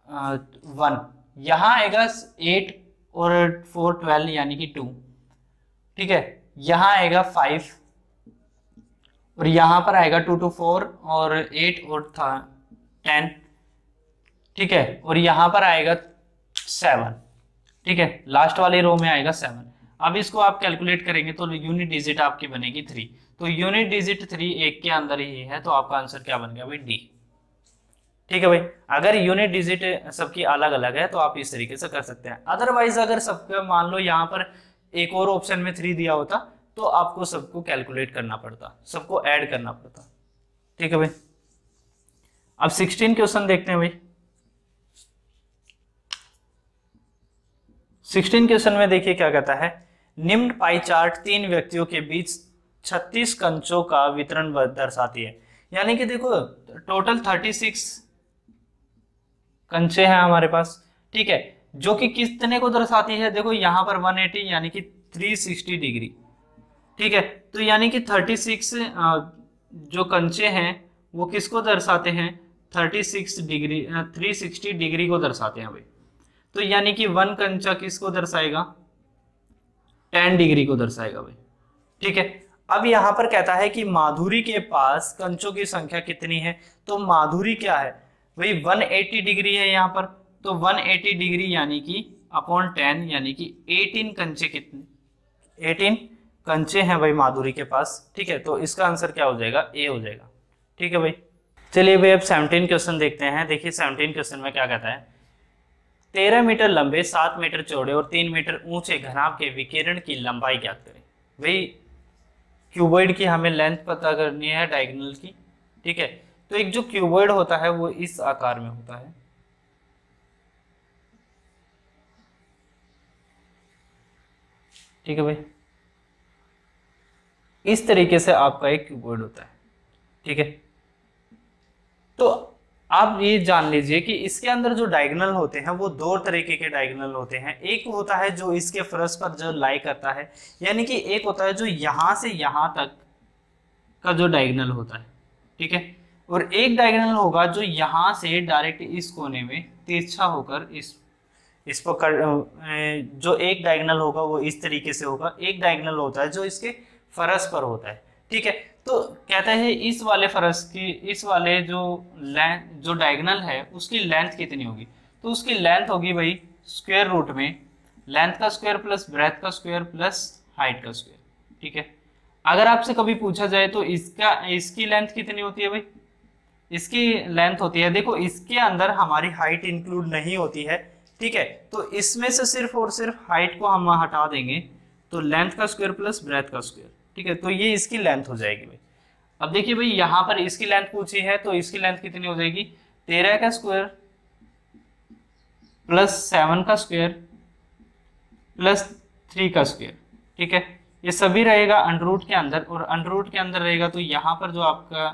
Speaker 1: 1, यहाँ आएगा 8 और 4 12 यानी कि 2। ठीक है, यहाँ आएगा 5 और यहाँ पर आएगा 2 2 4 और 8 और 10। ठीक है, और यहाँ पर आएगा 7। ठीक है, लास्ट वाले रो में आएगा 7। अब इसको आप कैलकुलेट करेंगे तो यूनिट डिजिट आपकी बनेगी 3। तो यूनिट डिजिट 3 एक के अंदर ही है, तो आपका आंसर क्या बन गया भाई डी। ठीक है भाई, अगर यूनिट डिजिट सबकी अलग अलग है तो आप इस तरीके से कर सकते हैं। अदरवाइज अगर सबका मान लो यहाँ पर एक और ऑप्शन में 3 दिया होता तो आपको सबको कैलकुलेट करना पड़ता, सबको ऐड करना पड़ता। ठीक है भाई, अब 16 क्वेश्चन देखते हैं भाई। 16 क्वेश्चन में देखिए क्या कहता है, निम्न पाई चार्ट 3 व्यक्तियों के बीच 36 कंचों का वितरण दर्शाती है। यानी कि देखो टोटल 36 कंचे हैं हमारे पास, ठीक है, जो कि कितने को दर्शाती है, देखो यहाँ पर 180 यानी कि 360 डिग्री, ठीक है। तो यानी कि 36 जो कंचे हैं वो किसको दर्शाते हैं, 36 डिग्री 360 डिग्री को दर्शाते हैं भाई। तो यानी कि 1 कंचा किसको दर्शाएगा, 10 डिग्री को दर्शाएगा भाई, ठीक है। अब यहाँ पर कहता है कि माधुरी के पास कंचों की संख्या कितनी है, तो माधुरी क्या है भाई, 180 डिग्री है यहाँ पर, तो 180 डिग्री यानी कि अपॉन 10 यानी कि 18 कंचे, कितने 18 कंचे हैं भाई माधुरी के पास, ठीक है। तो इसका आंसर क्या हो जाएगा, ए हो जाएगा, ठीक है भाई। चलिए भाई अब 17 क्वेश्चन देखते हैं। देखिए 17 क्वेश्चन में क्या कहता है, 13 मीटर लंबे, 7 मीटर चौड़े और 3 मीटर ऊंचे घनाभ के विकिरण की लंबाई ज्ञात करें। भाई क्यूबॉइड की हमें लेंथ पता करनी है डायगोनल की, ठीक है। तो एक जो क्यूबॉइड होता है वो इस आकार में होता है, ठीक है भाई, इस तरीके से आपका एक क्यूबॉइड होता है, ठीक है। तो आप ये जान लीजिए कि इसके अंदर जो डायगोनल होते हैं वो दो तरीके के डायगोनल होते हैं। एक होता है जो इसके फर्श पर जो लाई करता है, यानी कि एक होता है जो यहां से यहां तक का जो डायगोनल होता है, ठीक है, और एक डायगोनल होगा जो यहां से डायरेक्ट इस कोने में तिरछा होकर इस पर जो एक डायगोनल होगा वो इस तरीके से होगा। एक डायगोनल होता है जो इसके फर्श पर होता है, ठीक है। तो कहता है इस वाले फर्श की, इस वाले जो डायगोनल है उसकी लेंथ कितनी होगी, तो उसकी लेंथ होगी भाई स्क्वायर रूट में लेंथ का स्क्वायर प्लस ब्रेथ का स्क्वायर प्लस हाइट का स्क्वायर, ठीक है। अगर आपसे कभी पूछा जाए तो इसकी लेंथ कितनी होती है भाई, इसकी लेंथ होती है, देखो इसके अंदर हमारी हाइट इंक्लूड नहीं होती है, ठीक है। तो इसमें से सिर्फ और सिर्फ हाइट को हम हटा देंगे तो लेंथ का स्क्वायर प्लस ब्रेथ का स्क्वायर, ठीक है। तो ये इसकी लेंथ हो जाएगी भाई। अब देखिए भाई यहाँ पर इसकी लेंथ पूछी है तो इसकी लेंथ कितनी हो जाएगी, 13 का स्क्वायर प्लस 7 का स्क्वायर प्लस 3 का स्क्वायर, ठीक है। ये सभी रहेगा अंडररूट के अंदर, और अंडररूट के अंदर रहेगा तो यहाँ पर जो आपका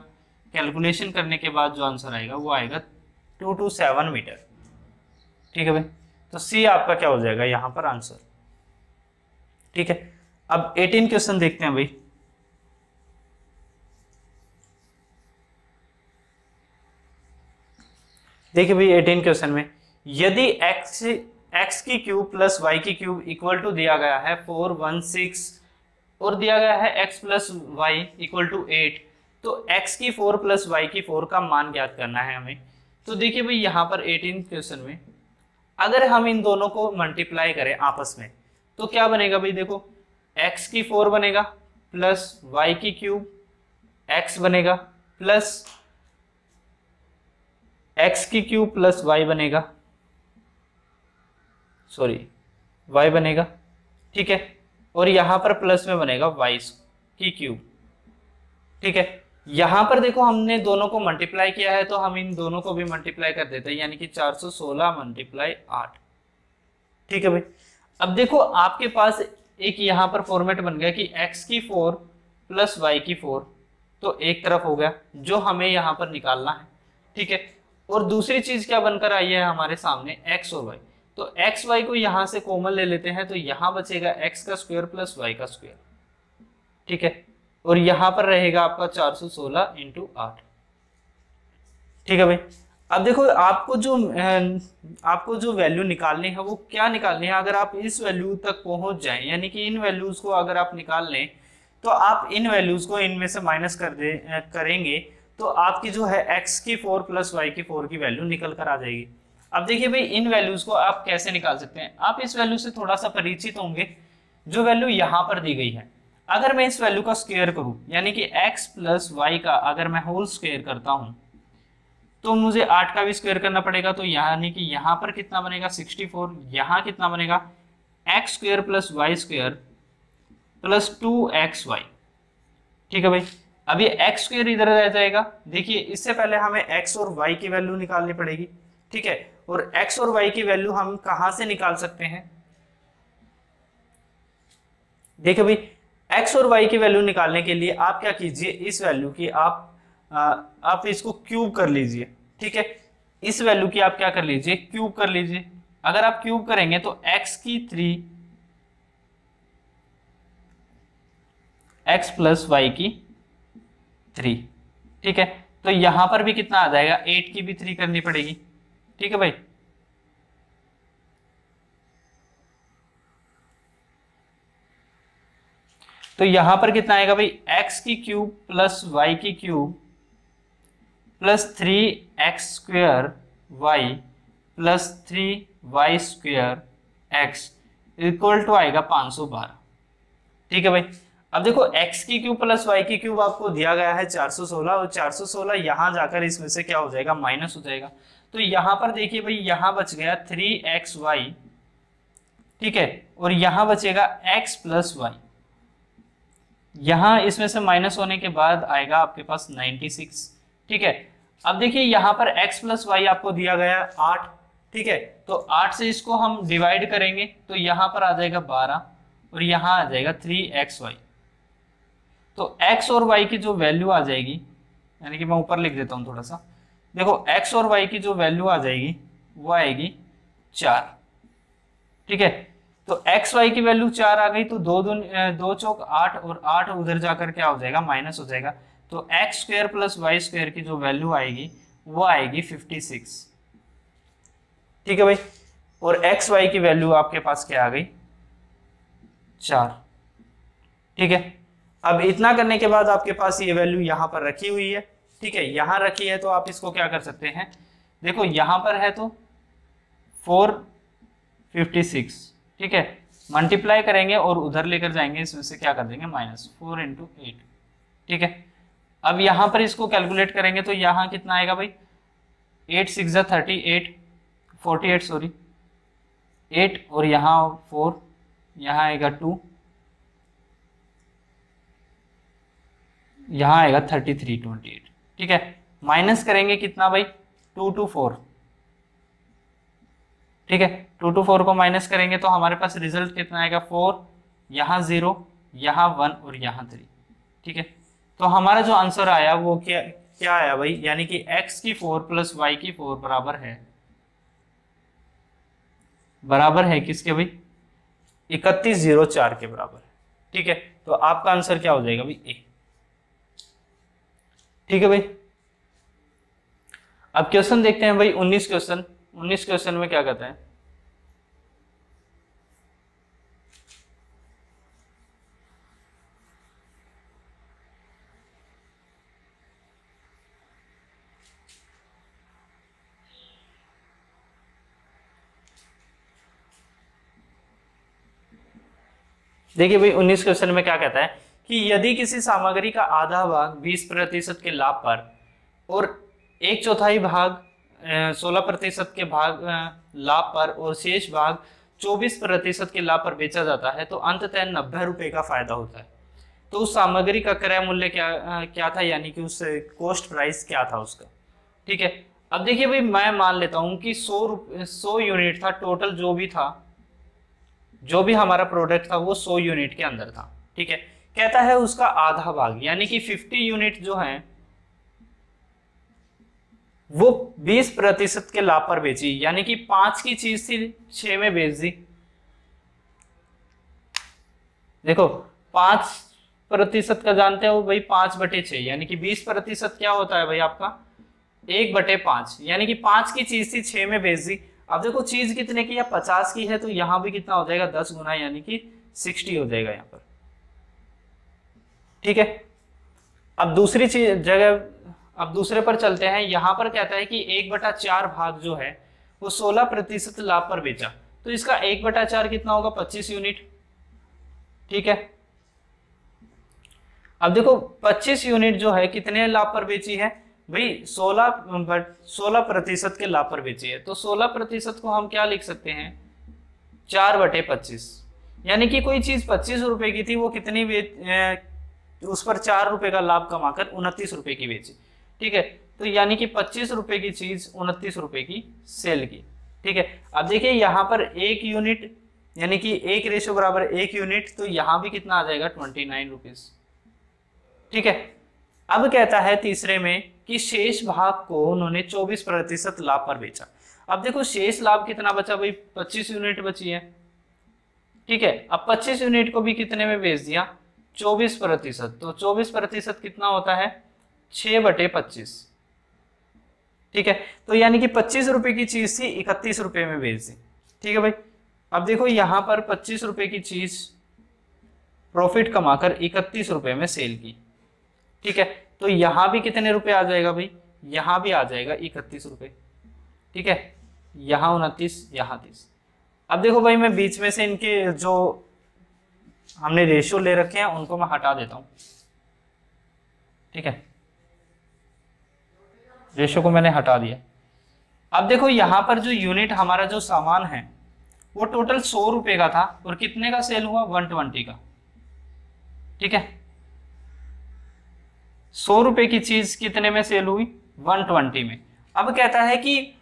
Speaker 1: कैलकुलेशन करने के बाद जो आंसर आएगा वो आएगा 227 मीटर, ठीक है भाई। तो सी आपका क्या हो जाएगा यहाँ पर आंसर, ठीक है। अब 18 क्वेश्चन देखते हैं भाई। देखिए भाई 18 क्वेश्चन में, यदि x की क्यूब प्लस y की क्यूब इक्वल टू दिया गया है 4 1 6 और दिया गया है x plus y equal to 8, तो x की 4 प्लस y की 4 का मान ज्ञात करना है हमें। तो देखिए भाई यहाँ पर 18 क्वेश्चन में अगर हम इन दोनों को मल्टीप्लाई करें आपस में तो क्या बनेगा भाई, देखो x की 4 बनेगा प्लस y की क्यूब x बनेगा प्लस x की क्यूब प्लस y बनेगा, सॉरी y बनेगा, ठीक है। और यहां पर प्लस में बनेगा y की क्यूब, ठीक है। यहां पर देखो हमने दोनों को मल्टीप्लाई किया है तो हम इन दोनों को भी मल्टीप्लाई कर देते हैं, यानी कि 416 मल्टीप्लाई 8, ठीक है भाई। अब देखो आपके पास एक यहां पर फॉर्मेट बन गया कि x की 4 प्लस y की 4, तो एक तरफ हो गया जो हमें यहां पर निकालना है, ठीक है। और दूसरी चीज क्या बनकर आई है हमारे सामने, x और y, तो x y को यहां से कॉमन ले लेते हैं तो यहां बचेगा x का स्क्वायर प्लस y का स्क्वायर, ठीक है। और यहां पर रहेगा आपका 416 इंटू 8, ठीक है भाई। अब देखो आपको जो वैल्यू निकालनी है वो क्या निकालनी है, अगर आप इस वैल्यू तक पहुंच जाएं, यानी कि इन वैल्यूज को अगर आप निकाल लें तो आप इन वैल्यूज को इनमें से माइनस करेंगे तो आपकी जो है x की 4 प्लस y की 4 की वैल्यू निकल कर आ जाएगी। अब देखिए भाई इन वैल्यूज को आप कैसे निकाल सकते हैं, आप इस वैल्यू से थोड़ा सा परिचित होंगे, जो वैल्यू यहाँ पर दी गई है अगर मैं इस वैल्यू का स्क्वायर करूं, यानी कि x प्लस वाई का अगर मैं होल स्क्वायर करता हूं तो मुझे 8 का भी स्क्वायर करना पड़ेगा, तो यानी कि यहाँ पर कितना बनेगा 64, यहाँ कितना बनेगा x square plus y square plus 2xy, ठीक है भाई। अब ये x स्क्वायर इधर रह जाएगा, देखिए इससे पहले हमें x और y की वैल्यू निकालनी पड़ेगी, ठीक है। और x और y की वैल्यू हम कहाँ से निकाल सकते हैं, देखिए भाई, x और y की वैल्यू निकालने के लिए आप क्या कीजिए, इस वैल्यू की आप इसको क्यूब कर लीजिए। ठीक है, इस वैल्यू की आप क्या कर लीजिए, क्यूब कर लीजिए। अगर आप क्यूब करेंगे तो x की 3, x प्लस वाई की 3। ठीक है, तो यहां पर भी कितना आ जाएगा, 8 की भी 3 करनी पड़ेगी। ठीक है भाई, तो यहां पर कितना आएगा भाई, x की क्यूब प्लस वाई की cube plus 3x² y plus 3y² x equal to आएगा 512। ठीक है भाई, अब देखो x की क्यूब प्लस y की क्यूब आपको दिया गया है 416, और 416 यहां जाकर इसमें से क्या हो जाएगा, माइनस हो जाएगा। तो यहां पर देखिए भाई, यहां बच गया 3xy। ठीक है, और यहां बचेगा x प्लस वाई। यहां इसमें से माइनस होने के बाद आएगा आपके पास 96। ठीक है, अब देखिए यहां पर x प्लस वाई आपको दिया गया 8। ठीक है, तो 8 से इसको हम डिवाइड करेंगे तो यहां पर आ जाएगा 12, और यहां आ जाएगा 3xy। तो x और y की जो वैल्यू आ जाएगी, यानी कि मैं ऊपर लिख देता हूं थोड़ा सा, देखो x और y की जो वैल्यू आ जाएगी वो आएगी 4। ठीक है, तो x y की वैल्यू 4 आ गई, तो 2 चौक 8, और 8 उधर जाकर क्या हो जाएगा, माइनस हो जाएगा। तो x² प्लस y² की जो वैल्यू आएगी वो आएगी 56। ठीक है भाई, और x y की वैल्यू आपके पास क्या आ गई, 4। ठीक है, अब इतना करने के बाद आपके पास ये वैल्यू यहां पर रखी हुई है। ठीक है, यहां रखी है तो आप इसको क्या कर सकते हैं, देखो यहां पर है तो 456। ठीक है, मल्टीप्लाई करेंगे और उधर लेकर जाएंगे, इसमें से क्या कर देंगे, माइनस 4 × 8। ठीक है, अब यहां पर इसको कैलकुलेट करेंगे तो यहां कितना आएगा भाई, 8 6 38 48 सॉरी 8, और यहां 4, यहां आएगा 2, यहां आएगा 33 28। ठीक है, माइनस करेंगे कितना भाई, 2 to 4। ठीक है, 2 to 4 को माइनस करेंगे तो हमारे पास रिजल्ट कितना आएगा, 4, यहाँ 0, यहाँ 1 और यहाँ 3। ठीक है, तो हमारा जो आंसर आया वो क्या क्या आया भाई, यानी कि x की 4 प्लस y की 4 बराबर है किसके भाई, 3104 के बराबर है। ठीक है, तो आपका आंसर क्या हो जाएगा भाई, ए। ठीक है भाई, अब क्वेश्चन देखते हैं भाई, 19 क्वेश्चन। 19 क्वेश्चन में क्या कहता है, देखिए भाई 19 क्वेश्चन में क्या कहता है कि यदि किसी सामग्री का आधा भाग 20% के लाभ पर और 1/4 भाग 16% के भाग लाभ पर और शेष भाग 24% के लाभ पर बेचा जाता है, तो अंततः 90 रुपए का फायदा होता है। तो उस सामग्री का क्रय मूल्य क्या था, यानी कि उस कॉस्ट प्राइस क्या था उसका। ठीक है, अब देखिए भाई, मैं मान लेता हूं कि 100 यूनिट था टोटल, जो भी हमारा प्रोडक्ट था वो 100 यूनिट के अंदर था। ठीक है, कहता है उसका आधा भाग यानी कि 50 यूनिट जो है वो 20% के लाभ पर बेची, यानी कि 5 की चीज थी 6 में बेच दी। देखो 5% का जानते हो भाई, 5/6 यानी कि 20% क्या होता है भाई आपका 1/5, यानी कि 5 की चीज थी 6 में बेच दी। अब देखो चीज कितने की है, 50 की है, तो यहां भी कितना हो जाएगा, 10 गुना, यानी कि 60 हो जाएगा यहाँ पर। ठीक है, अब दूसरी जगह, अब दूसरे पर चलते हैं। यहां पर कहता है कि 1/4 भाग जो है वो 16% लाभ पर बेचा, तो इसका 1/4 कितना होगा, 25 यूनिट। ठीक है, अब देखो 25 यूनिट जो है कितने लाभ पर बेची है भाई, 16% के लाभ पर बेची है। तो 16% को हम क्या लिख सकते हैं, 4/25, यानी कि कोई चीज 25 रुपए की थी, वो कितनी उस पर 4 रुपए का लाभ कमाकर 29 रुपए की बेची। ठीक है, तो यानी कि 25 रुपए की चीज 29 रुपए की सेल की। ठीक है, अब देखिए यहाँ पर 1 यूनिट यानी कि 1 रेशो बराबर 1 यूनिट, तो यहाँ भी कितना आ जाएगा 29 रुपीज। ठीक है। अब कहता है तीसरे में कि शेष भाग को उन्होंने 24% लाभ पर बेचा। अब देखो शेष लाभ कितना बचा भाई, 25 यूनिट बची है। ठीक है, अब 25 यूनिट को भी कितने में बेच दिया, 24%। तो 24% कितना होता है, 6/25। ठीक है, तो यानी कि 25 रुपए की चीज थी, 31 रुपए में बेच दी। ठीक है भाई, अब देखो यहां पर 25 रुपए की चीज प्रॉफिट कमाकर 31 रुपए में सेल की। ठीक है, तो यहां भी कितने रुपए आ जाएगा भाई, यहां भी आ जाएगा 31 रुपए। ठीक है, यहां 29, यहां 30। अब देखो भाई मैं बीच में से इनके जो हमने रेशियो ले रखे हैं उनको मैं हटा देता हूं। ठीक है, रेशियो को मैंने हटा दिया। अब देखो यहां पर जो यूनिट हमारा जो सामान है वो टोटल 100 रुपए का था और कितने का सेल हुआ, 120 का। ठीक है, 100 रुपए की चीज कितने में सेल हुई, 120 में। अब कहता है कि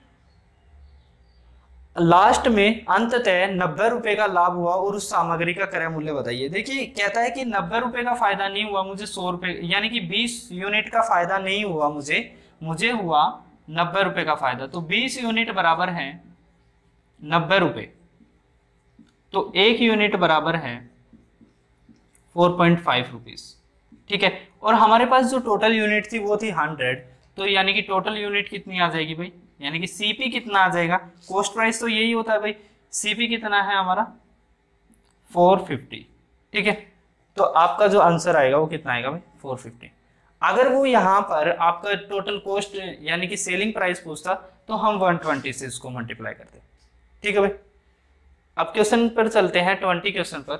Speaker 1: लास्ट में अंततः 90 रुपए का लाभ हुआ और उस सामग्री का क्रय मूल्य बताइए। देखिए कहता है कि 90 रुपए का फायदा नहीं हुआ मुझे, 100 रुपए यानी कि 20 यूनिट का फायदा नहीं हुआ मुझे हुआ 90 रुपए का फायदा। तो 20 यूनिट बराबर है 90 रुपए, तो 1 यूनिट बराबर है 4.5 रुपीज। ठीक है, और हमारे पास जो टोटल यूनिट थी वो थी 100, तो यानी कि टोटल यूनिट कितनी आ जाएगी भाई, यानी कि सीपी कितना आ जाएगा, कॉस्ट प्राइस तो यही होता है भाई, सीपी कितना है हमारा 450। ठीक है, तो आपका जो आंसर आएगा वो कितना आएगा भाई 450। अगर वो यहाँ पर आपका टोटल कॉस्ट यानी कि सेलिंग प्राइस पूछता तो हम 120 से इसको मल्टीप्लाई करते। ठीक है भाई, अब क्वेश्चन पर चलते हैं, 20 क्वेश्चन पर।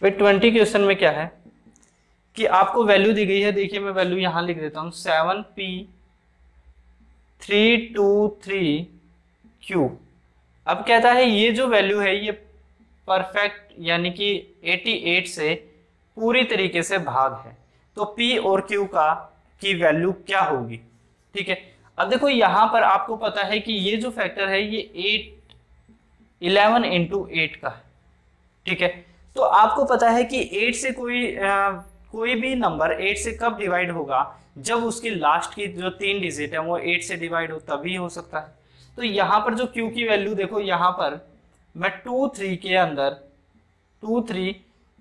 Speaker 1: भाई 20 क्वेश्चन में क्या है कि आपको वैल्यू दी गई है। देखिए मैं वैल्यू यहां लिख देता हूं, 7P323Q। अब कहता है ये जो वैल्यू है ये परफेक्ट यानी कि 88 से पूरी तरीके से भाग है, तो P और Q की वैल्यू क्या होगी। ठीक है, अब देखो यहां पर आपको पता है कि ये जो फैक्टर है ये 11 × 8 का है। ठीक है, तो आपको पता है कि 8 से कोई भी नंबर 8 से कब डिवाइड होगा, जब उसकी लास्ट की जो 3 डिजिट है वो 8 से डिवाइड हो, तभी हो सकता है। तो यहाँ पर जो Q की वैल्यू देखो, यहाँ पर मैं 2 3 के अंदर 2 3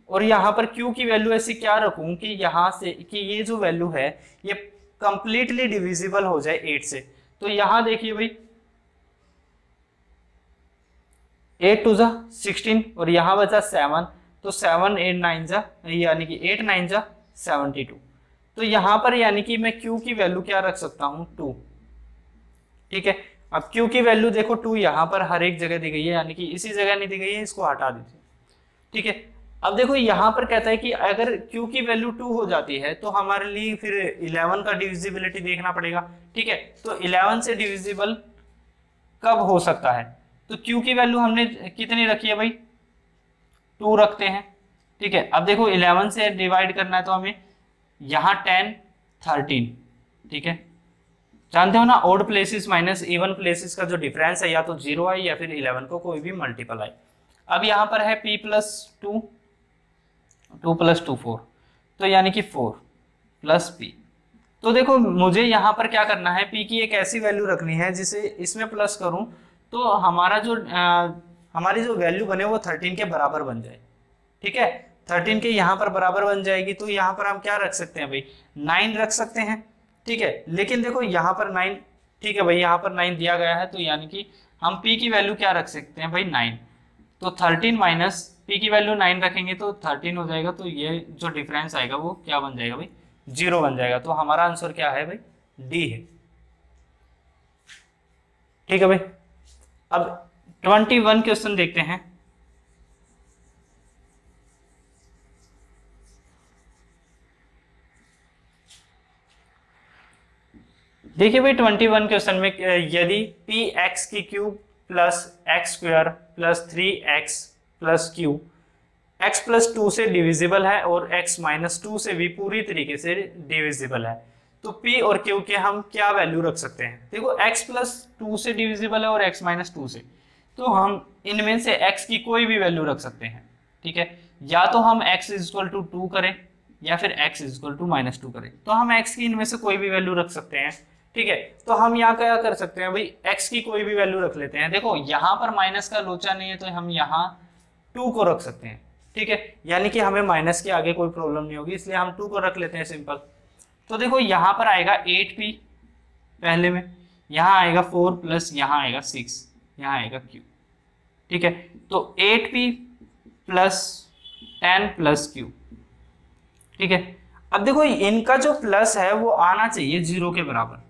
Speaker 1: और यहाँ पर Q की वैल्यू ऐसी क्या रखूं कि यहाँ से कि ये जो वैल्यू है ये कंप्लीटली डिविजिबल हो जाए 8 से। तो यहाँ देखिए भाई 8 2 जा 16 और यहाँ बचा 7, तो 7 8 9 जा यानी कि 8 9 जा 72। तो यहाँ पर यानी कि मैं Q की वैल्यू क्या रख सकता हूँ 2। ठीक है, अब Q की वैल्यू देखो 2 यहाँ पर हर एक जगह दी गई है, यानी कि इसी जगह नहीं दी गई है, इसको हटा दीजिए। ठीक है, अब देखो यहाँ पर कहता है कि अगर Q की वैल्यू 2 हो जाती है तो हमारे लिए फिर 11 का डिविजिबिलिटी देखना पड़ेगा। ठीक है, तो 11 से डिविजिबल कब हो सकता है, तो Q की वैल्यू हमने कितनी रखी है भाई 2 रखते हैं। ठीक है, अब देखो 11 से डिवाइड करना है तो हमें यहाँ 10 13। ठीक है, जानते हो ना odd places minus even places का जो डिफरेंस है या तो 0 आए या फिर 11 को कोई भी मल्टीपल आए। अब यहाँ पर है P + 2 2 + 2 4, तो यानी कि 4 + P। तो देखो मुझे यहाँ पर क्या करना है, P की एक ऐसी वैल्यू रखनी है जिसे इसमें प्लस करूं तो हमारा जो हमारी जो वैल्यू बने वो 13 के बराबर बन जाए। ठीक है, 13 के यहाँ पर बराबर बन जाएगी, तो यहाँ पर हम क्या रख सकते हैं भाई 9 रख सकते हैं। ठीक है, लेकिन देखो यहाँ पर 9, ठीक है भाई यहाँ पर 9 दिया गया है, तो यानी कि हम P की वैल्यू क्या रख सकते हैं भाई 9। तो 13 माइनस P की वैल्यू 9 रखेंगे तो 13 हो जाएगा, तो ये जो डिफरेंस आएगा वो क्या बन जाएगा भाई 0 बन जाएगा। तो हमारा आंसर क्या है भाई D है। ठीक है भाई, अब 21 क्वेश्चन देखते हैं। देखिए भाई 21 क्वेश्चन में यदि px³ + x² + 3x + q x plus 2 से डिविजिबल है और x माइनस 2 से भी पूरी तरीके से डिविजिबल है। तो p और q के हम क्या वैल्यू रख सकते हैं? देखो x प्लस 2 से डिविजिबल है और x माइनस 2 से, तो हम इनमें से x की कोई भी वैल्यू रख सकते हैं। ठीक है, या तो हम x इज इक्वल टू 2 करें या फिर x is equal to minus 2 करें, तो हम x की इनमें से कोई भी वैल्यू रख सकते हैं। ठीक है, तो हम यहाँ क्या कर सकते हैं भाई, x की कोई भी वैल्यू रख लेते हैं। देखो यहाँ पर माइनस का लोचा नहीं है तो हम यहाँ 2 को रख सकते हैं। ठीक है, यानी कि हमें माइनस के आगे कोई प्रॉब्लम नहीं होगी, इसलिए हम 2 को रख लेते हैं सिंपल। तो देखो यहाँ पर आएगा 8p पहले में, यहाँ आएगा 4 प्लस यहाँ आएगा 6, यहाँ आएगा q। ठीक है, तो 8p प्लस 10 प्लस q। ठीक है, अब देखो इनका जो प्लस है वो आना चाहिए 0 के बराबर,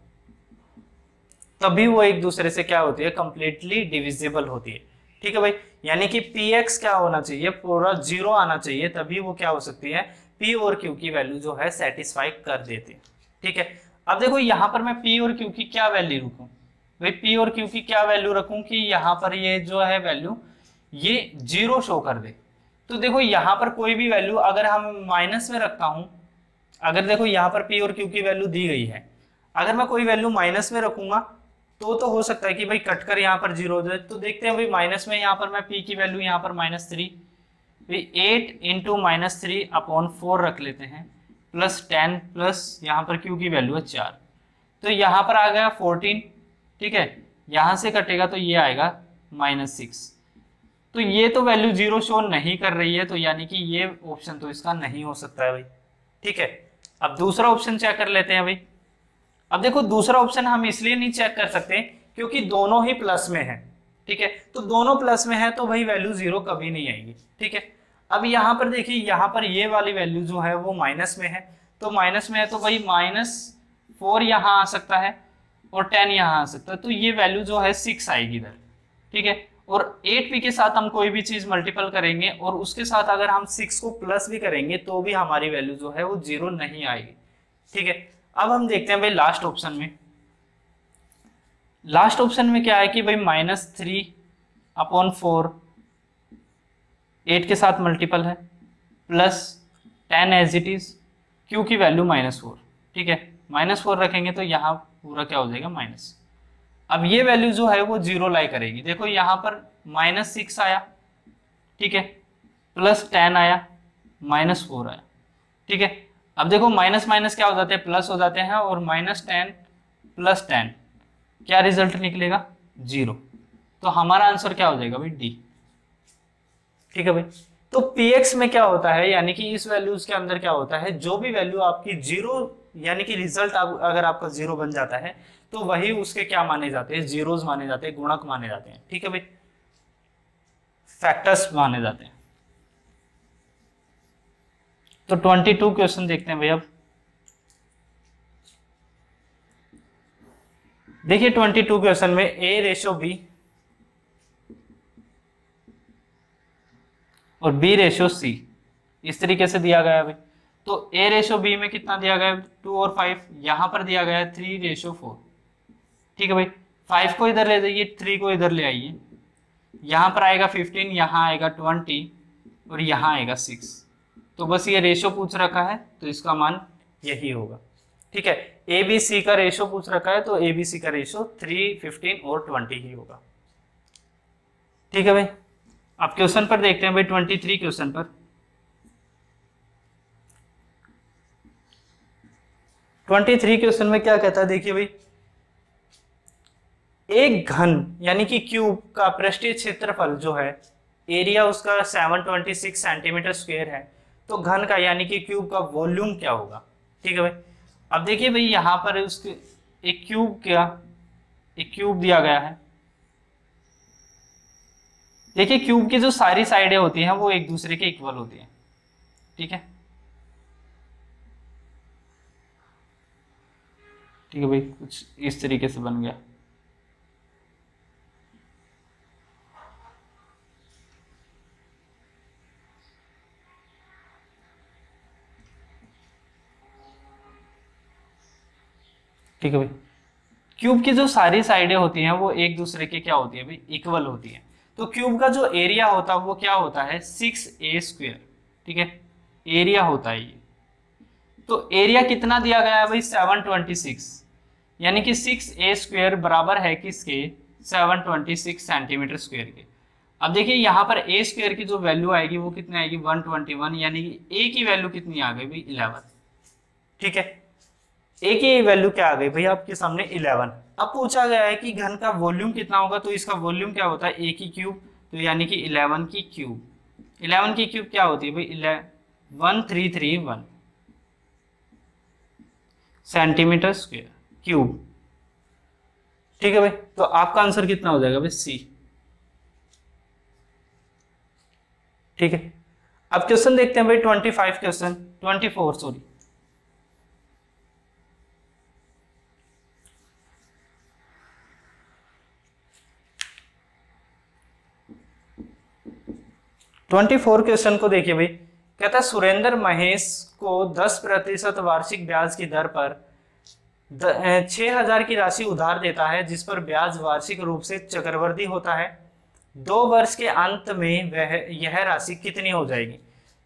Speaker 1: तभी वो एक दूसरे से क्या होती है, कंप्लीटली डिविजिबल होती है। ठीक है भाई, यानी कि px क्या होना चाहिए, पूरा 0 आना चाहिए, तभी वो क्या हो सकती है, p और q की वैल्यू जो है सेटिस्फाई कर देती है। ठीक है, अब देखो यहाँ पर मैं p और q की क्या वैल्यू रखूं भाई, p और q की क्या वैल्यू रखूं कि यहाँ पर ये जो है वैल्यू ये 0 शो कर दे। तो देखो यहाँ पर कोई भी वैल्यू अगर हम माइनस में रखता हूं, अगर देखो यहाँ पर p और q की वैल्यू दी गई है, अगर मैं कोई वैल्यू माइनस में रखूंगा तो हो सकता है कि भाई कटकर यहाँ पर 0 हो जाए। तो देखते हैं भाई माइनस में, यहाँ पर मैं p की वैल्यू यहाँ पर -3, 8 इंटू -3 अपॉन 4 रख लेते हैं, प्लस 10 प्लस यहाँ पर q की वैल्यू है 4, तो यहाँ पर आ गया 14। ठीक है, यहाँ से कटेगा तो ये आएगा -6। तो ये तो वैल्यू 0 शो नहीं कर रही है, तो यानी कि ये ऑप्शन तो इसका नहीं हो सकता है भाई। ठीक है, अब दूसरा ऑप्शन चेक कर लेते हैं भाई। अब देखो दूसरा ऑप्शन हम इसलिए नहीं चेक कर सकते क्योंकि दोनों ही प्लस में है। ठीक है, तो दोनों प्लस में है तो भाई वैल्यू 0 कभी नहीं आएगी। ठीक है, अब यहाँ पर देखिए, यहाँ पर ये वाली वैल्यू जो है वो माइनस में है, तो माइनस में है तो भाई -4 यहाँ आ सकता है और 10 यहाँ आ सकता है, तो ये वैल्यू जो है 6 आएगी इधर। ठीक है, और 8p के साथ हम कोई भी चीज मल्टीपल करेंगे और उसके साथ अगर हम 6 को प्लस भी करेंगे तो भी हमारी वैल्यू जो है वो 0 नहीं आएगी। ठीक है, अब हम देखते हैं भाई लास्ट ऑप्शन में। लास्ट ऑप्शन में क्या है कि भाई -3 अपॉन 4 8 के साथ मल्टीपल है, plus 10 as it is, Q की वैल्यू -4। ठीक है, -4 रखेंगे तो यहाँ पूरा क्या हो जाएगा माइनस। अब ये वैल्यू जो है वो 0 लाई करेगी। देखो यहाँ पर -6 आया, ठीक है, प्लस 10 आया, -4 आया। ठीक है, अब देखो माइनस माइनस क्या हो जाते हैं, प्लस हो जाते हैं, और -10 प्लस 10 क्या रिजल्ट निकलेगा, 0। तो हमारा आंसर क्या हो जाएगा भाई, डी। ठीक है भाई, तो px में क्या होता है, यानी कि इस वैल्यूज के अंदर क्या होता है, जो भी वैल्यू आपकी 0 यानी कि रिजल्ट अगर आपका 0 बन जाता है तो वही उसके क्या माने जाते हैं, जीरोज माने जाते हैं, गुणक माने जाते हैं। ठीक है भाई, फैक्टर्स माने जाते हैं। तो 22 क्वेश्चन देखते हैं भाई। अब देखिए 22 क्वेश्चन में a/b और b/c इस तरीके से दिया गया है भाई। तो a/b में कितना दिया गया है, 2 और 5, यहां पर दिया गया है 3/4। ठीक है भाई, 5 को इधर ले जाइए, 3 को इधर ले आइए, यहां पर आएगा 15, यहां आएगा 20 और यहां आएगा 6। तो बस ये रेशो पूछ रखा है तो इसका मान यही होगा। ठीक है, ए बी सी का रेशो पूछ रखा है तो ए बी सी का रेशो 3, 15 और 20 ही होगा। ठीक है भाई, अब क्वेश्चन पर देखते हैं भाई, 23 क्वेश्चन पर। 23 क्वेश्चन में क्या कहता है, देखिए भाई, एक घन यानी कि क्यूब का पृष्ठीय क्षेत्रफल जो है, एरिया उसका 726 सेंटीमीटर स्क्वायर है, तो घन का यानी कि क्यूब का वॉल्यूम क्या होगा। ठीक है भाई, अब देखिए भाई यहाँ पर उसके एक क्यूब दिया गया है। देखिए क्यूब की जो सारी साइडें होती हैं वो एक दूसरे के इक्वल होती हैं। ठीक है, ठीक है भाई, कुछ इस तरीके से बन गया। ठीक है भाई, क्यूब की जो सारी साइडें होती हैं वो एक दूसरे के क्या होती है भाई, इक्वल होती हैं। तो क्यूब का जो एरिया होता है वो क्या होता है 6a², ठीक है, एरिया होता है ये। तो एरिया कितना दिया गया है भाई 726, यानी कि 6a² बराबर है किसके 726 सेंटीमीटर स्क्वायर के। अब देखिए यहाँ पर a² की जो वैल्यू आएगी वो कितनी आएगी 121, यानी कि a की वैल्यू कितनी आ गई भाई 11, ठीक है, a की वैल्यू क्या आ गई भाई आपके सामने 11। अब पूछा गया है कि घन का वॉल्यूम कितना होगा, तो इसका वॉल्यूम क्या होता है a की क्यूब, तो यानी कि 11 की क्यूब। 11 की क्यूब क्या होती है भाई 1331 सेंटीमीटर स्क्वायर क्यूब, ठीक है भाई। तो आपका आंसर कितना हो जाएगा भाई सी, ठीक है। अब क्वेश्चन देखते हैं भाई 24 सॉरी। ट्वेंटी फोर क्वेश्चन को देखिए भाई, कहता है सुरेंद्र महेश को 10% वार्षिक ब्याज की दर पर 6,000 की राशि उधार देता है, जिस पर ब्याज वार्षिक रूप से चक्रवृद्धि होता है। 2 वर्ष के अंत में यह राशि कितनी हो जाएगी।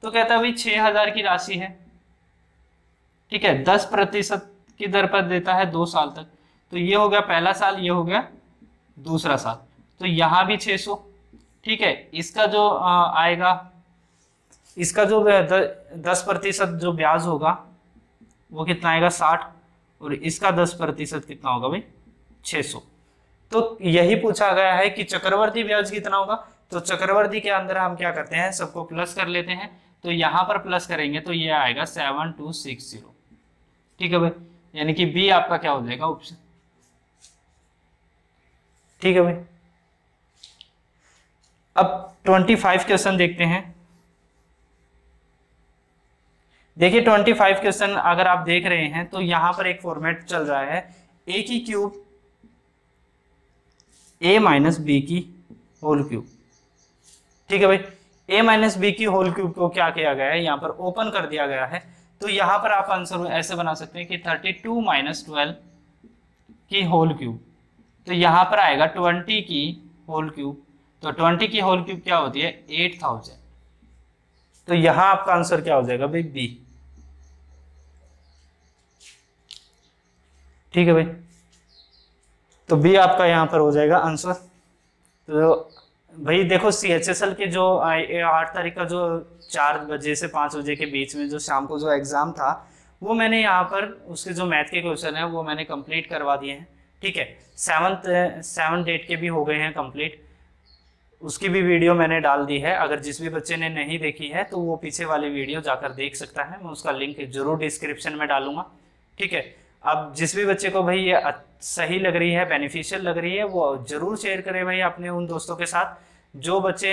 Speaker 1: तो कहता है भाई 6,000 की राशि है, ठीक है, 10% की दर पर देता है 2 साल तक। तो ये हो गया पहला साल, ये हो गया दूसरा साल, तो यहाँ भी 600, ठीक है। इसका जो आएगा, इसका जो 10% जो ब्याज होगा वो कितना आएगा 60, और इसका 10% कितना होगा भाई 600। तो यही पूछा गया है कि चक्रवर्ती ब्याज कितना होगा। तो चक्रवर्ती के अंदर हम क्या करते हैं, सबको प्लस कर लेते हैं। तो यहाँ पर प्लस करेंगे तो ये आएगा 7260, ठीक है भाई, यानी कि बी आपका क्या हो जाएगा ऑप्शन, ठीक है भाई। अब 25 क्वेश्चन देखते हैं। देखिए 25 क्वेश्चन अगर आप देख रहे हैं तो यहां पर एक फॉर्मेट चल रहा है a की क्यूब a माइनस बी की होल क्यूब, ठीक है भाई। a माइनस बी की होल क्यूब को क्या किया गया है, यहाँ पर ओपन कर दिया गया है। तो यहाँ पर आप आंसर ऐसे बना सकते हैं कि 32 माइनस 12 की होल क्यूब, तो यहाँ पर आएगा 20 की होल क्यूब। तो 20 की होल क्यूब क्या होती है 8000, तो यहाँ आपका आंसर क्या हो जाएगा भाई बी, ठीक है भाई। तो बी आपका यहाँ पर हो जाएगा आंसर। तो भाई देखो CHSL के जो 8 तारीख का जो 4 बजे से 5 बजे के बीच में जो शाम को जो एग्जाम था, वो मैंने यहाँ पर उसके जो मैथ के क्वेश्चन है वो मैंने कंप्लीट करवा दिए हैं, ठीक है। 7 डेट के भी हो गए हैं कंप्लीट, उसकी भी वीडियो मैंने डाल दी है। अगर जिस भी बच्चे ने नहीं देखी है तो वो पीछे वाली वीडियो जाकर देख सकता है, मैं उसका लिंक जरूर डिस्क्रिप्शन में डालूंगा, ठीक है। अब जिस भी बच्चे को भाई ये सही लग रही है, बेनिफिशियल लग रही है, वो जरूर शेयर करें भाई अपने उन दोस्तों के साथ जो बच्चे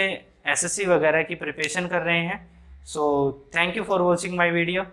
Speaker 1: SSC वगैरह की प्रिपरेशन कर रहे हैं। So thank you for watching my video.